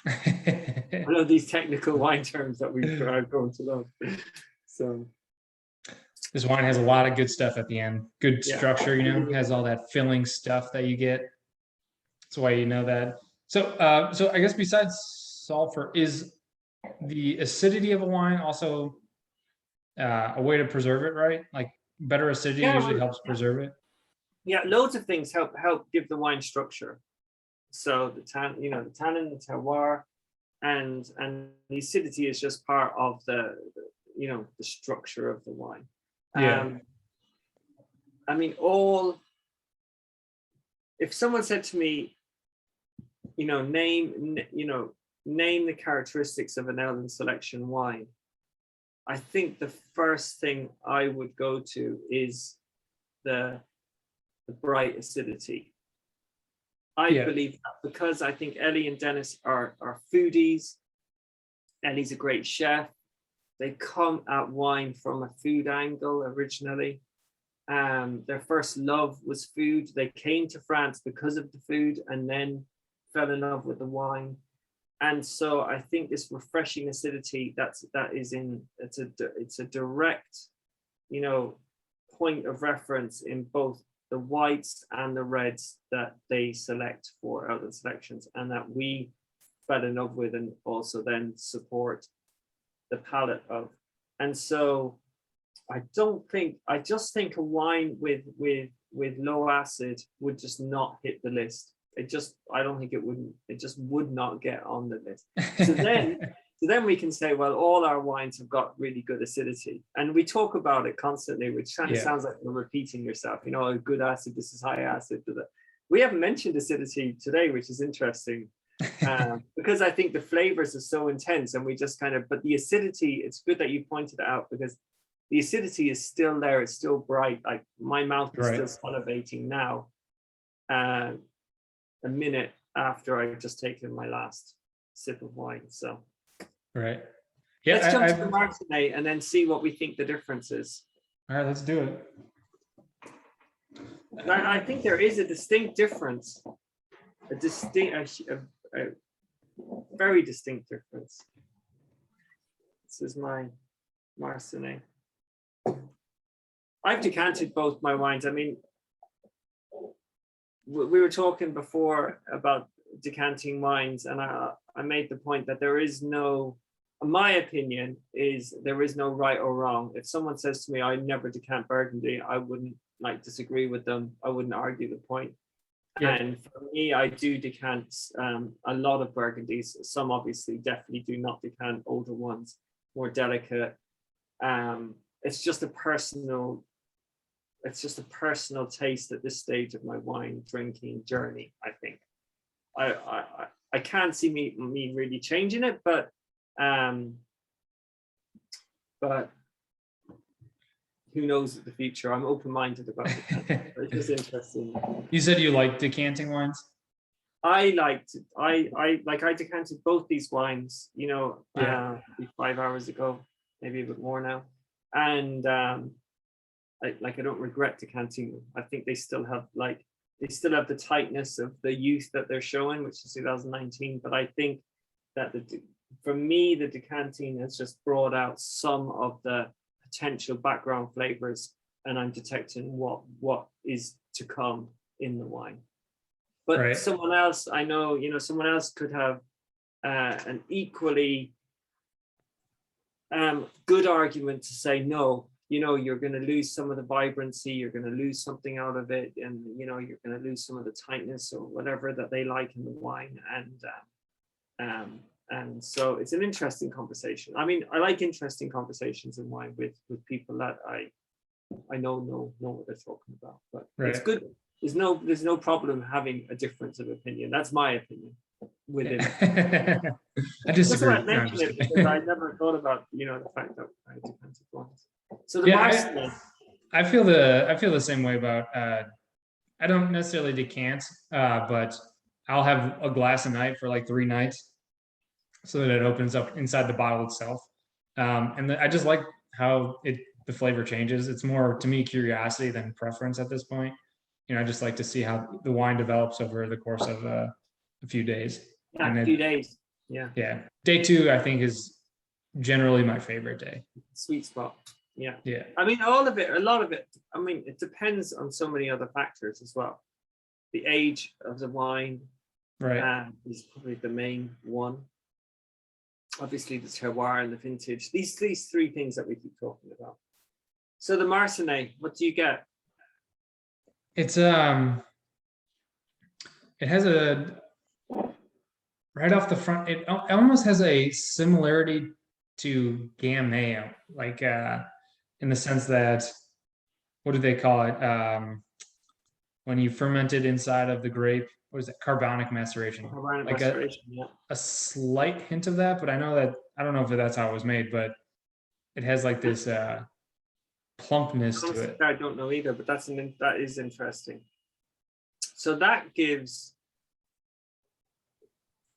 I love these technical wine terms that we've grown to love. So this wine has a lot of good stuff at the end. Good structure, has all that filling stuff that you get. That's why that. So I guess besides sulfur, is the acidity of a wine also a way to preserve it, right? Like better acidity Yeah, usually well, helps preserve it. yeah, loads of things help give the wine structure. So the tannin, the terroir, and the acidity is just part of the structure of the wine. Yeah. I mean, if someone said to me, name the characteristics of an Eldon Selection wine, I think the first thing I would go to is the bright acidity. I believe that because I think Ellie and Dennis are foodies. Ellie's a great chef. They come at wine from a food angle originally. Their first love was food. They came to France because of the food and then fell in love with the wine. And so I think this refreshing acidity it's a direct, point of reference in both the whites and the reds that they select for Eldon Selections, and that we fell in love with and also then support the palate of. And so I just think a wine with low acid would just not hit the list. I don't think it just would not get on the list. So then we can say, well, all our wines have got really good acidity. And we talk about it constantly, which kind of sounds like you're repeating yourself, a good acid, this is high acid. We haven't mentioned acidity today, which is interesting. Because I think the flavors are so intense and we just but the acidity, it's good that you pointed it out, because the acidity is still there. It's still bright. Like my mouth is still salivating now, a minute after I've just taken my last sip of wine. So yeah, let's jump to the Marsannay and then see what we think the difference is. All right, let's do it. I think there is a distinct difference, a very distinct difference. This is my Marsannay. I've decanted both my wines. I mean, we were talking before about decanting wines, and I made the point that there is no, my opinion is there is no right or wrong. If someone says to me, I never decant Burgundy, I wouldn't disagree with them. I wouldn't argue the point. Yeah. And for me, I do decant a lot of Burgundies. Some obviously definitely do not decant, older ones, more delicate. It's just a personal taste at this stage of my wine drinking journey. I think I can't see me really changing it, but who knows the future? I'm open-minded about it. It's just interesting. You said you like decanting wines? I decanted both these wines, 5 hours ago, maybe a bit more now. And I don't regret decanting them. I think they still have the tightness of the youth that they're showing, which is 2019. But I think that for me, the decanting has just brought out some of the potential background flavors, and I'm detecting what is to come in the wine. But someone else, I know, someone else could have an equally good argument to say, no, you're going to lose some of the vibrancy, you're going to lose something out of it, and you're going to lose some of the tightness or whatever that they like in the wine. And so it's an interesting conversation. I mean, I like interesting conversations in wine with people that I know what they're talking about. But it's good. There's no problem having a difference of opinion. That's my opinion within it. I disagree. That's why I mentioned it, because I never thought about the fact that I decanted wines. So the Marsannay. I feel the same way about I don't necessarily decant, but I'll have a glass a night for like 3 nights, so that it opens up inside the bottle itself. And I just like how the flavor changes. It's more, to me, curiosity than preference at this point. I just like to see how the wine develops over the course of a few days. Yeah, a few days. Yeah. Yeah. Day 2, I think, is generally my favorite day. Sweet spot. Yeah. Yeah. I mean, a lot of it, I mean, it depends on so many other factors as well. The age of the wine is probably the main one. obviously the terroir and the vintage. These three things that we keep talking about. So the Marsannay, what do you get? It's it has a right off the front. It almost has a similarity to Gamay, like in the sense that, what do they call it? When you ferment it inside of the grape, what is it? Carbonic maceration. Carbonic Like maceration, yeah. a slight hint of that, but I don't know if that's how it was made, but it has like this plumpness to it. I don't know either, but that is interesting. So that gives,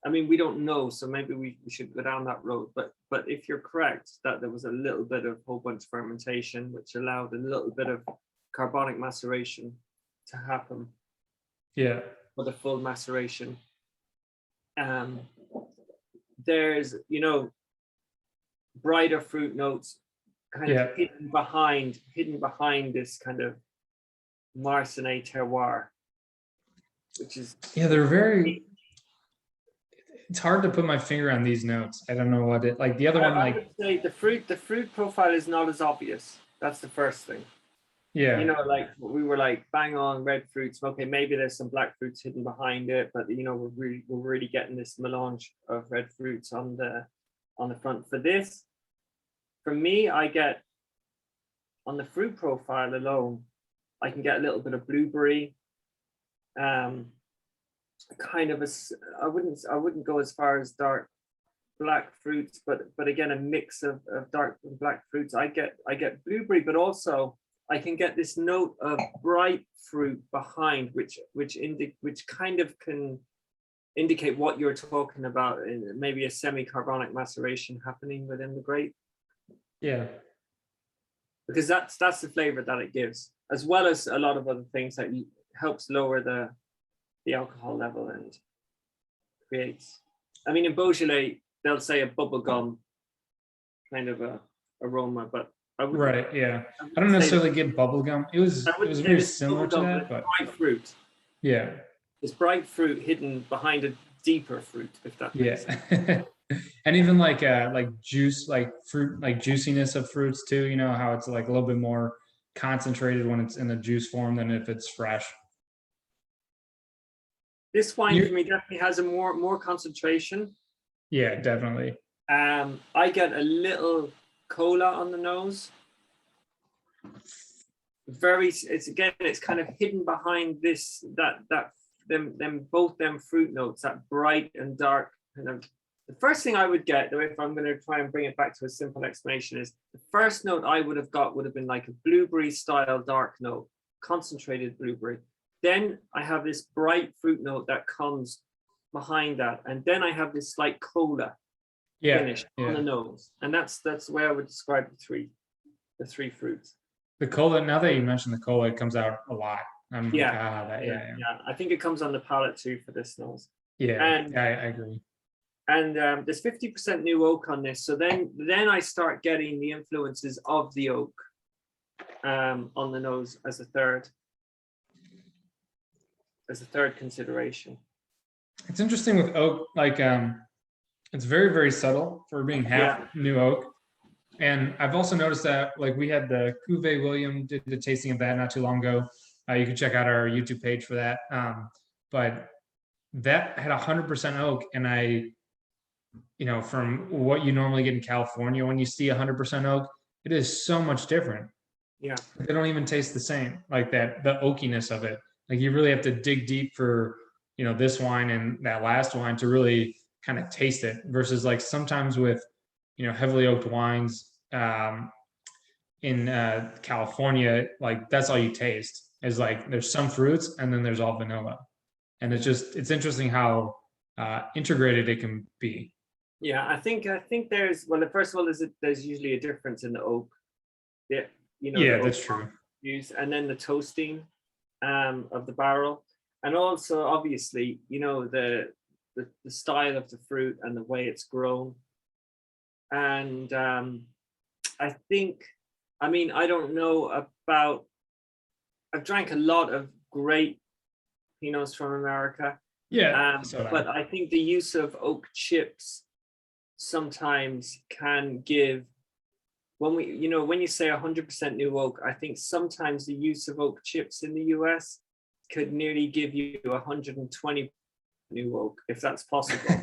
I mean, we don't know, so maybe we should go down that road. But if you're correct that there was a little bit of whole bunch fermentation, which allowed a little bit of carbonic maceration to happen. Yeah. For the full maceration. There's, you know, brighter fruit notes kind of hidden behind this kind of Marsannay terroir, which is they're very. It's hard to put my finger on these notes. I don't know what it like. The other one, like, I would say the fruit profile is not as obvious. That's the first thing. Yeah. You know, like we were like bang on red fruits. Okay, maybe there's some black fruits hidden behind it, but you know, we're really getting this melange of red fruits on the front. For this, for me, I get on the fruit profile alone, I can get a little bit of blueberry. Kind of I wouldn't go as far as dark black fruits, but again a mix of dark and black fruits. I get blueberry, but also I can get this note of bright fruit behind, which kind of can indicate what you're talking about, maybe a semi-carbonic maceration happening within the grape. Yeah. Because that's the flavor that it gives, as well as a lot of other things that helps lower the alcohol level and creates. I mean, in Beaujolais, they'll say a bubblegum kind of a aroma, but I don't necessarily get bubblegum. It was very similar to that, but bright fruit. Yeah. It's bright fruit hidden behind a deeper fruit, if that makes sense. And even like juice, like fruit, like juiciness of fruits too, you know, how it's like a little bit more concentrated when it's in the juice form than if it's fresh. This wine for me definitely has a more concentration. Yeah, definitely. I get a little cola on the nose. It's kind of hidden behind this, both them fruit notes, that bright and dark kind of. The first thing I would get, though, if I'm going to try and bring it back to a simple explanation, is the first note I would have got would have been like a blueberry style dark note, concentrated blueberry. Then I have this bright fruit note that comes behind that, and then I have this slight cola finish on the nose, and that's the way I would describe the three fruits. The cola. Now that you mentioned the cola, it comes out a lot. I think it comes on the palate too for this nose. I agree. And there's 50% new oak on this, so then I start getting the influences of the oak on the nose as a third consideration. It's interesting with oak, like it's very, very subtle for being half new oak. And I've also noticed that, like, we had the Cuvée William did the tasting of that not too long ago. You can check out our YouTube page for that. But that had 100% oak, and from what you normally get in California, when you see 100% oak, it is so much different. Yeah, they don't even taste the same, like that, the oakiness of it. Like, you really have to dig deep for, this wine and that last wine to really kind of taste it, versus like sometimes with, heavily oaked wines in California, like that's all you taste is like there's some fruits and then there's all vanilla. And it's interesting how integrated it can be. Yeah, I think there's, well, first of all, there's usually a difference in the oak. That's true. Use, and then the toasting of the barrel, and also obviously the style of the fruit and the way it's grown. And I think, I don't know about, I've drank a lot of great Pinots from America. But I think the use of oak chips sometimes can give, when you say 100% new oak, I think sometimes the use of oak chips in the US could nearly give you 120 new oak, if that's possible.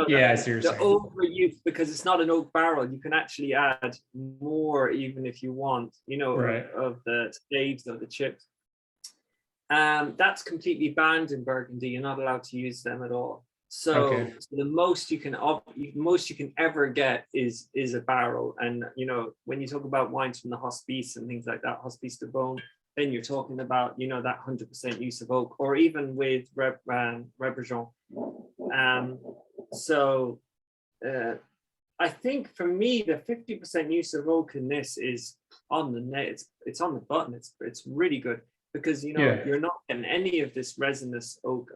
Yeah, seriously. The overuse, because it's not an oak barrel, you can actually add more even if you want, Right. of the staves or the chips. That's completely banned in Burgundy. You're not allowed to use them at all. So the most you can ever get is a barrel. And when you talk about wines from the hospice and things like that, hospice de Beaune, then you're talking about that 100% use of oak, or even with Rebrejon. So I think for me the 50% use of oak in this is on the net. It's on the button. It's really good, because you're not getting any of this resinous oak.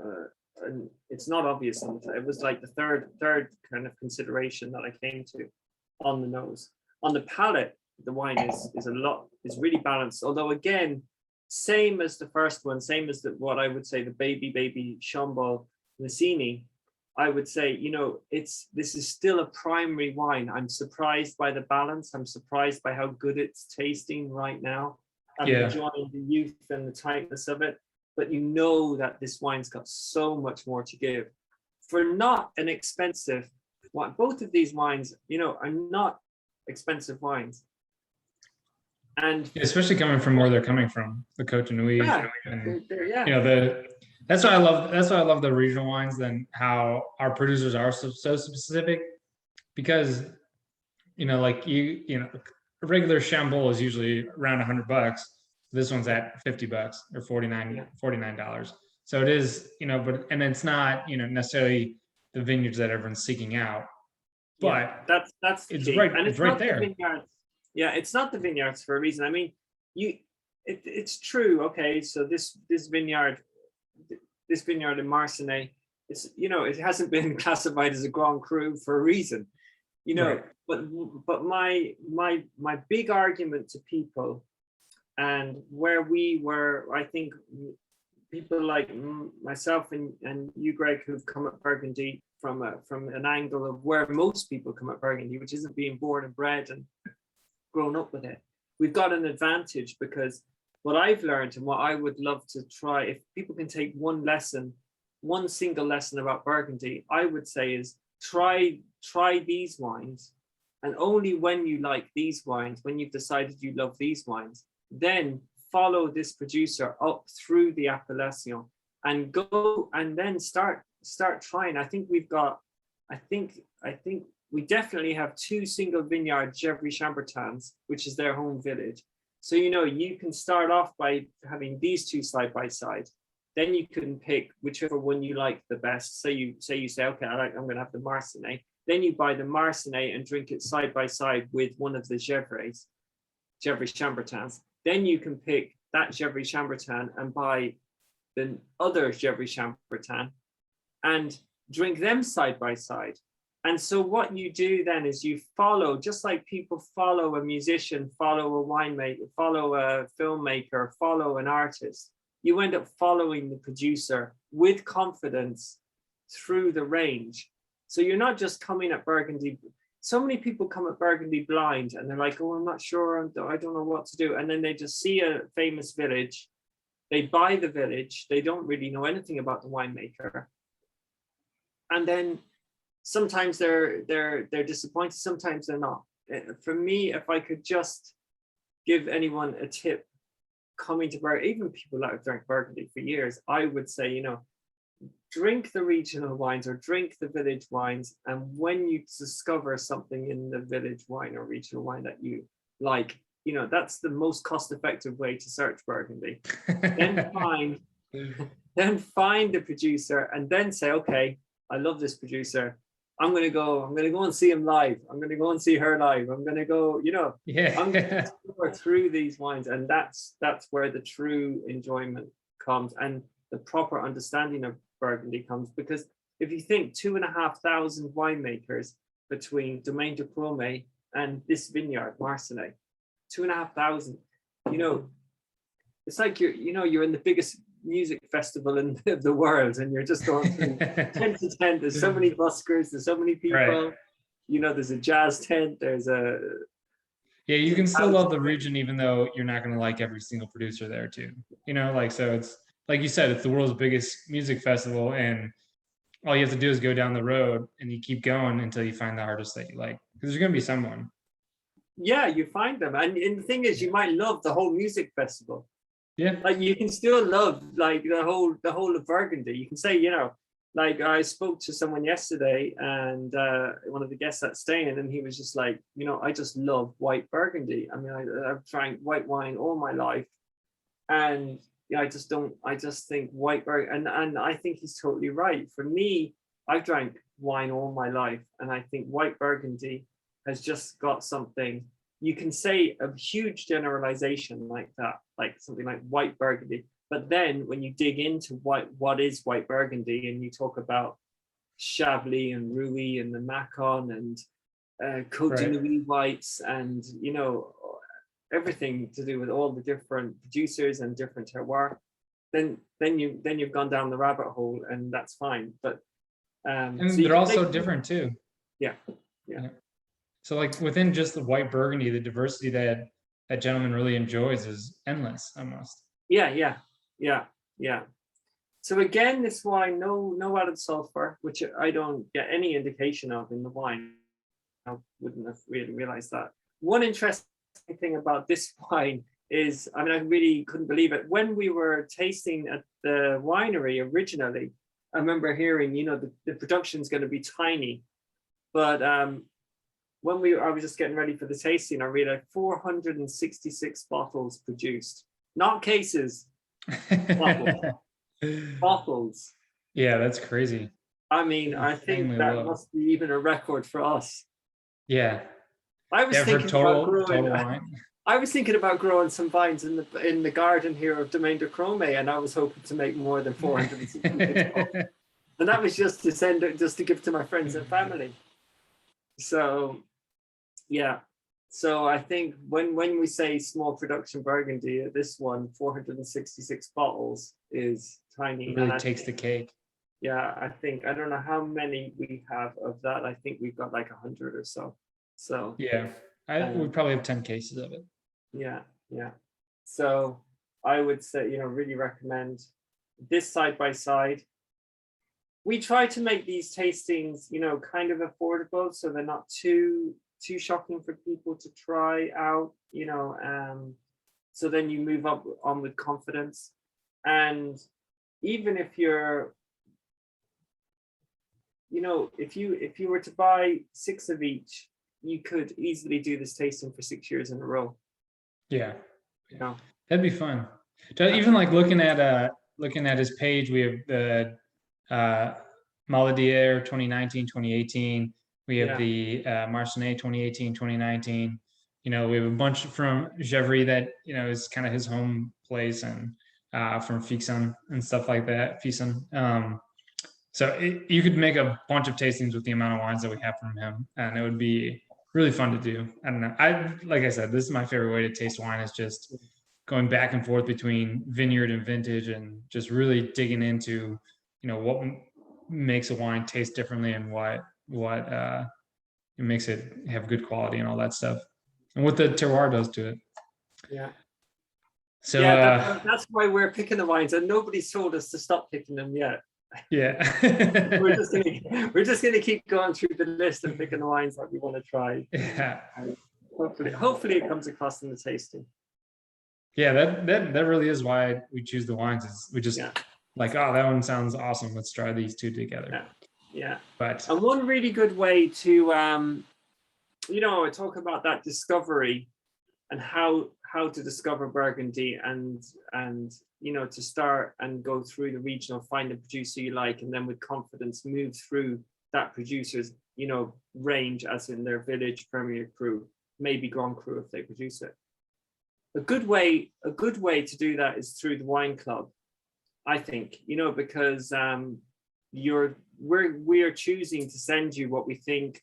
And it's not obvious on it was like the third kind of consideration that I came to on the nose. On the palate, the wine is really balanced, although again, same as the first one, same as what I would say the baby Chambord Marsannay, I would say, this is still a primary wine. I'm surprised by the balance. I'm surprised by how good it's tasting right now. I'm enjoying the youth and the tightness of it. But that this wine's got so much more to give. For not an expensive wine, both of these wines, are not expensive wines. And especially coming from where they're coming from, the Cotonou. That's why I love the regional wines, than how our producers are so specific, because a regular Chambol is usually around $100. This one's at $50 or $49. So it is, and it's not, necessarily the vineyards that everyone's seeking out, but that's it's key. right. And it's right there. It's not the vineyards for a reason. I mean, it's true. Okay, so this vineyard in Marsannay, it's it hasn't been classified as a Grand Cru for a reason, Right. But my big argument to people, and where we were, I think people like myself and you, Greg, who've come at Burgundy from an angle of where most people come at Burgundy, which isn't being born and bred and grown up with it. We've got an advantage, because what I've learned and what I would love to try, if people can take one single lesson about Burgundy, I would say is try these wines, and only when you like these wines, when you've decided you love these wines, then follow this producer up through the appellation and go, and then start trying. I think we definitely have 2 single vineyard Gevrey-Chambertins, which is their home village. So you can start off by having these 2 side by side. Then you can pick whichever one you like the best. So you say, okay, I'm going to have the Marsannay. Then you buy the Marsannay and drink it side by side with one of the Gevrey-Chambertins. Then you can pick that Gevrey-Chambertin and buy the other Gevrey-Chambertin and drink them side by side. And so what you do then is you follow, just like people follow a musician, follow a winemaker, follow a filmmaker, follow an artist. You end up following the producer with confidence through the range. So you're not just coming at Burgundy. So many people come at Burgundy blind, and they're like, oh, I'm not sure, I don't know what to do. And then they just see a famous village, they buy the village, they don't really know anything about the winemaker. And then sometimes they're disappointed, sometimes they're not. For me, if I could just give anyone a tip coming to Burgundy, even people that have drank Burgundy for years, I would say, drink the regional wines or drink the village wines. And when you discover something in the village wine or regional wine that you like, that's the most cost-effective way to search Burgundy. Then find the producer, and then say, okay, I love this producer. I'm going to go and see him live. I'm going to go and see her live. I'm going to go, I'm going to explore through these wines. And that's where the true enjoyment comes, and the proper understanding of Burgundy comes. Because if you think 2,500 winemakers between Domaine Pierre and this vineyard, Marsannay, 2,500, it's like you're in the biggest music festival in the world, and you're just going through 10 to 10. There's so many buskers, there's so many people. Right. there's a jazz tent, there's a Yeah, you can still love the region even though you're not going to like every single producer there too. Like, so it's like you said, it's the world's biggest music festival, and all you have to do is go down the road and you keep going until you find the artist that you like, because there's going to be someone. Yeah, you find them, and the thing is, you might love the whole music festival. Yeah, like you can still love like the whole of Burgundy. You can say, like I spoke to someone yesterday, and one of the guests that's staying, and he was just like, I just love white Burgundy. I mean, I've drank white wine all my life, and I just think white Burgundy, and I think he's totally right. For me, I've drank wine all my life, and I think white Burgundy has just got something. You can say a huge generalization like that, like something like white Burgundy. But then when you dig into what is white Burgundy, and you talk about Chablis and Rouy and the Macon and Côte de Nuit whites, and everything to do with all the different producers and different terroir, then you've gone down the rabbit hole, and that's fine. But and so they're also different too. Yeah. So like within just the white Burgundy, the diversity that gentleman really enjoys is endless almost. Yeah. So again, this wine, no added sulfur, which I don't get any indication of in the wine. I wouldn't have really realized that. One interesting thing about this wine is, I really couldn't believe it. When we were tasting at the winery originally, I remember hearing, the production's going to be tiny, but when I was just getting ready for the tasting, I realized 466 bottles produced, not cases, bottles. Yeah, that's crazy. I think that must be even a record for us. Yeah. I was thinking about growing. Wine. I was thinking about growing some vines in the garden here of Domaine de Cromay, and I was hoping to make more than 466 bottles. And that was just to give to my friends and family. So, yeah. So I think when we say small production Burgundy, this one, 466 bottles is tiny. It really takes the cake. Yeah, I don't know how many we have of that. I think we've got like 100 or so. So yeah, we probably have 10 cases of it. Yeah. So I would say, really recommend this side by side. We try to make these tastings, kind of affordable, so they're not too shocking for people to try out, so then you move on with confidence. And even if you're, if you were to buy 6 of each, you could easily do this tasting for 6 years in a row. Yeah. That'd be fun. Even like looking at his page, we have the Maladier 2019, 2018. We have the Marsannay 2018, 2019. We have a bunch from Gevry that is kind of his home place, and from Fixon and stuff like that. Fixon. So you could make a bunch of tastings with the amount of wines that we have from him, and it would be really fun to do. I don't know. Like I said, this is my favorite way to taste wine, is just going back and forth between vineyard and vintage, and just really digging into, what makes a wine taste differently, and what it makes it have good quality and all that stuff, and what the terroir does to it. Yeah. So that's why we're picking the wines, and nobody's told us to stop picking them yet. Yeah. we're just gonna keep going through the list and picking the wines that we want to try. Yeah. And hopefully it comes across in the tasting. Yeah, that really is why we choose the wines. Is we just like, oh, that one sounds awesome, let's try these two together. Yeah. But and one really good way to talk about that discovery and how to discover Burgundy, and to start and go through the regional, find a producer you like, and then with confidence move through that producer's range, as in their village, Premier Cru, maybe Grand Cru if they produce it. A good way to do that is through the wine club, I think, because we are choosing to send you what we think,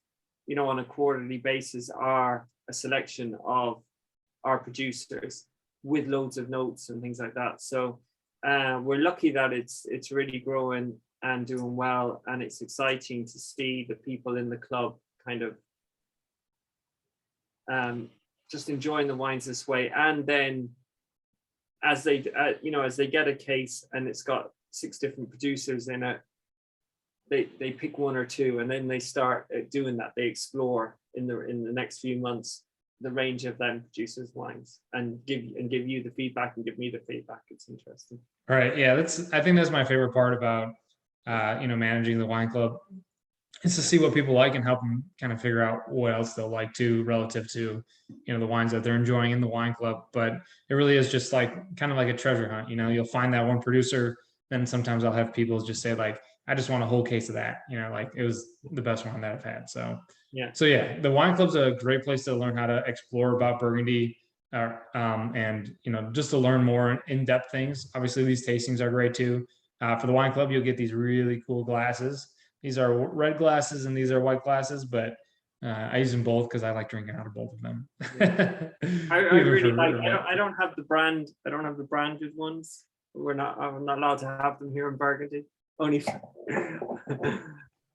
on a quarterly basis, are a selection of our producers with loads of notes and things like that. So we're lucky that it's really growing and doing well, and it's exciting to see the people in the club kind of just enjoying the wines this way. And then as they as they get a case and it's got 6 different producers in it, they pick 1 or 2, and then they start doing that. They explore in the next few months the range of them producers' wines, and give you the feedback and give me the feedback. It's interesting. Right. Yeah, I think that's my favorite part about managing the wine club, is to see what people like and help them kind of figure out what else they'll like too, relative to the wines that they're enjoying in the wine club. But it really is just like kind of like a treasure hunt. You'll find that one producer, then sometimes I'll have people just say like, I just want a whole case of that. Like it was the best one that I've had. So yeah, the wine club's a great place to learn how to explore about Burgundy, and just to learn more in-depth things. Obviously, these tastings are great too. For the wine club, you'll get these really cool glasses. These are red glasses and these are white glasses, but I use them both because I like drinking out of both of them. I really like. I don't have the brand. I don't have the branded ones. I'm not allowed to have them here in Burgundy. Only.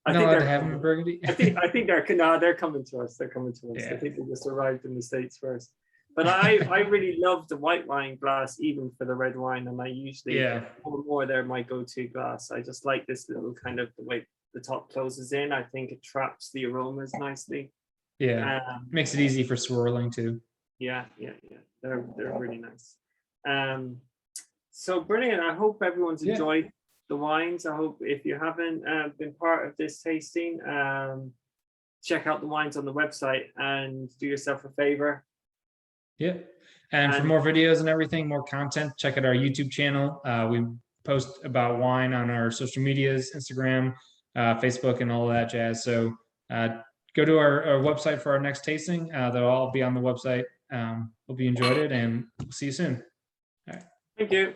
I think they're having in Burgundy. I think they're coming to us. They're coming to us. Yeah. I think they just arrived in the States first. But I really love the white wine glass, even for the red wine, and I usually more they're my go-to glass. I just like this little kind of the way the top closes in. I think it traps the aromas nicely. Yeah, makes it easy for swirling too. Yeah. They're really nice. So brilliant. I hope everyone's enjoyed the wines. I hope if you haven't been part of this tasting, check out the wines on the website and do yourself a favor. Yeah. And for more videos and everything, more content, check out our YouTube channel. We post about wine on our social medias, Instagram, Facebook, and all that jazz. So go to our website for our next tasting. They'll all be on the website. Hope you enjoyed it, and we'll see you soon. All right. Thank you.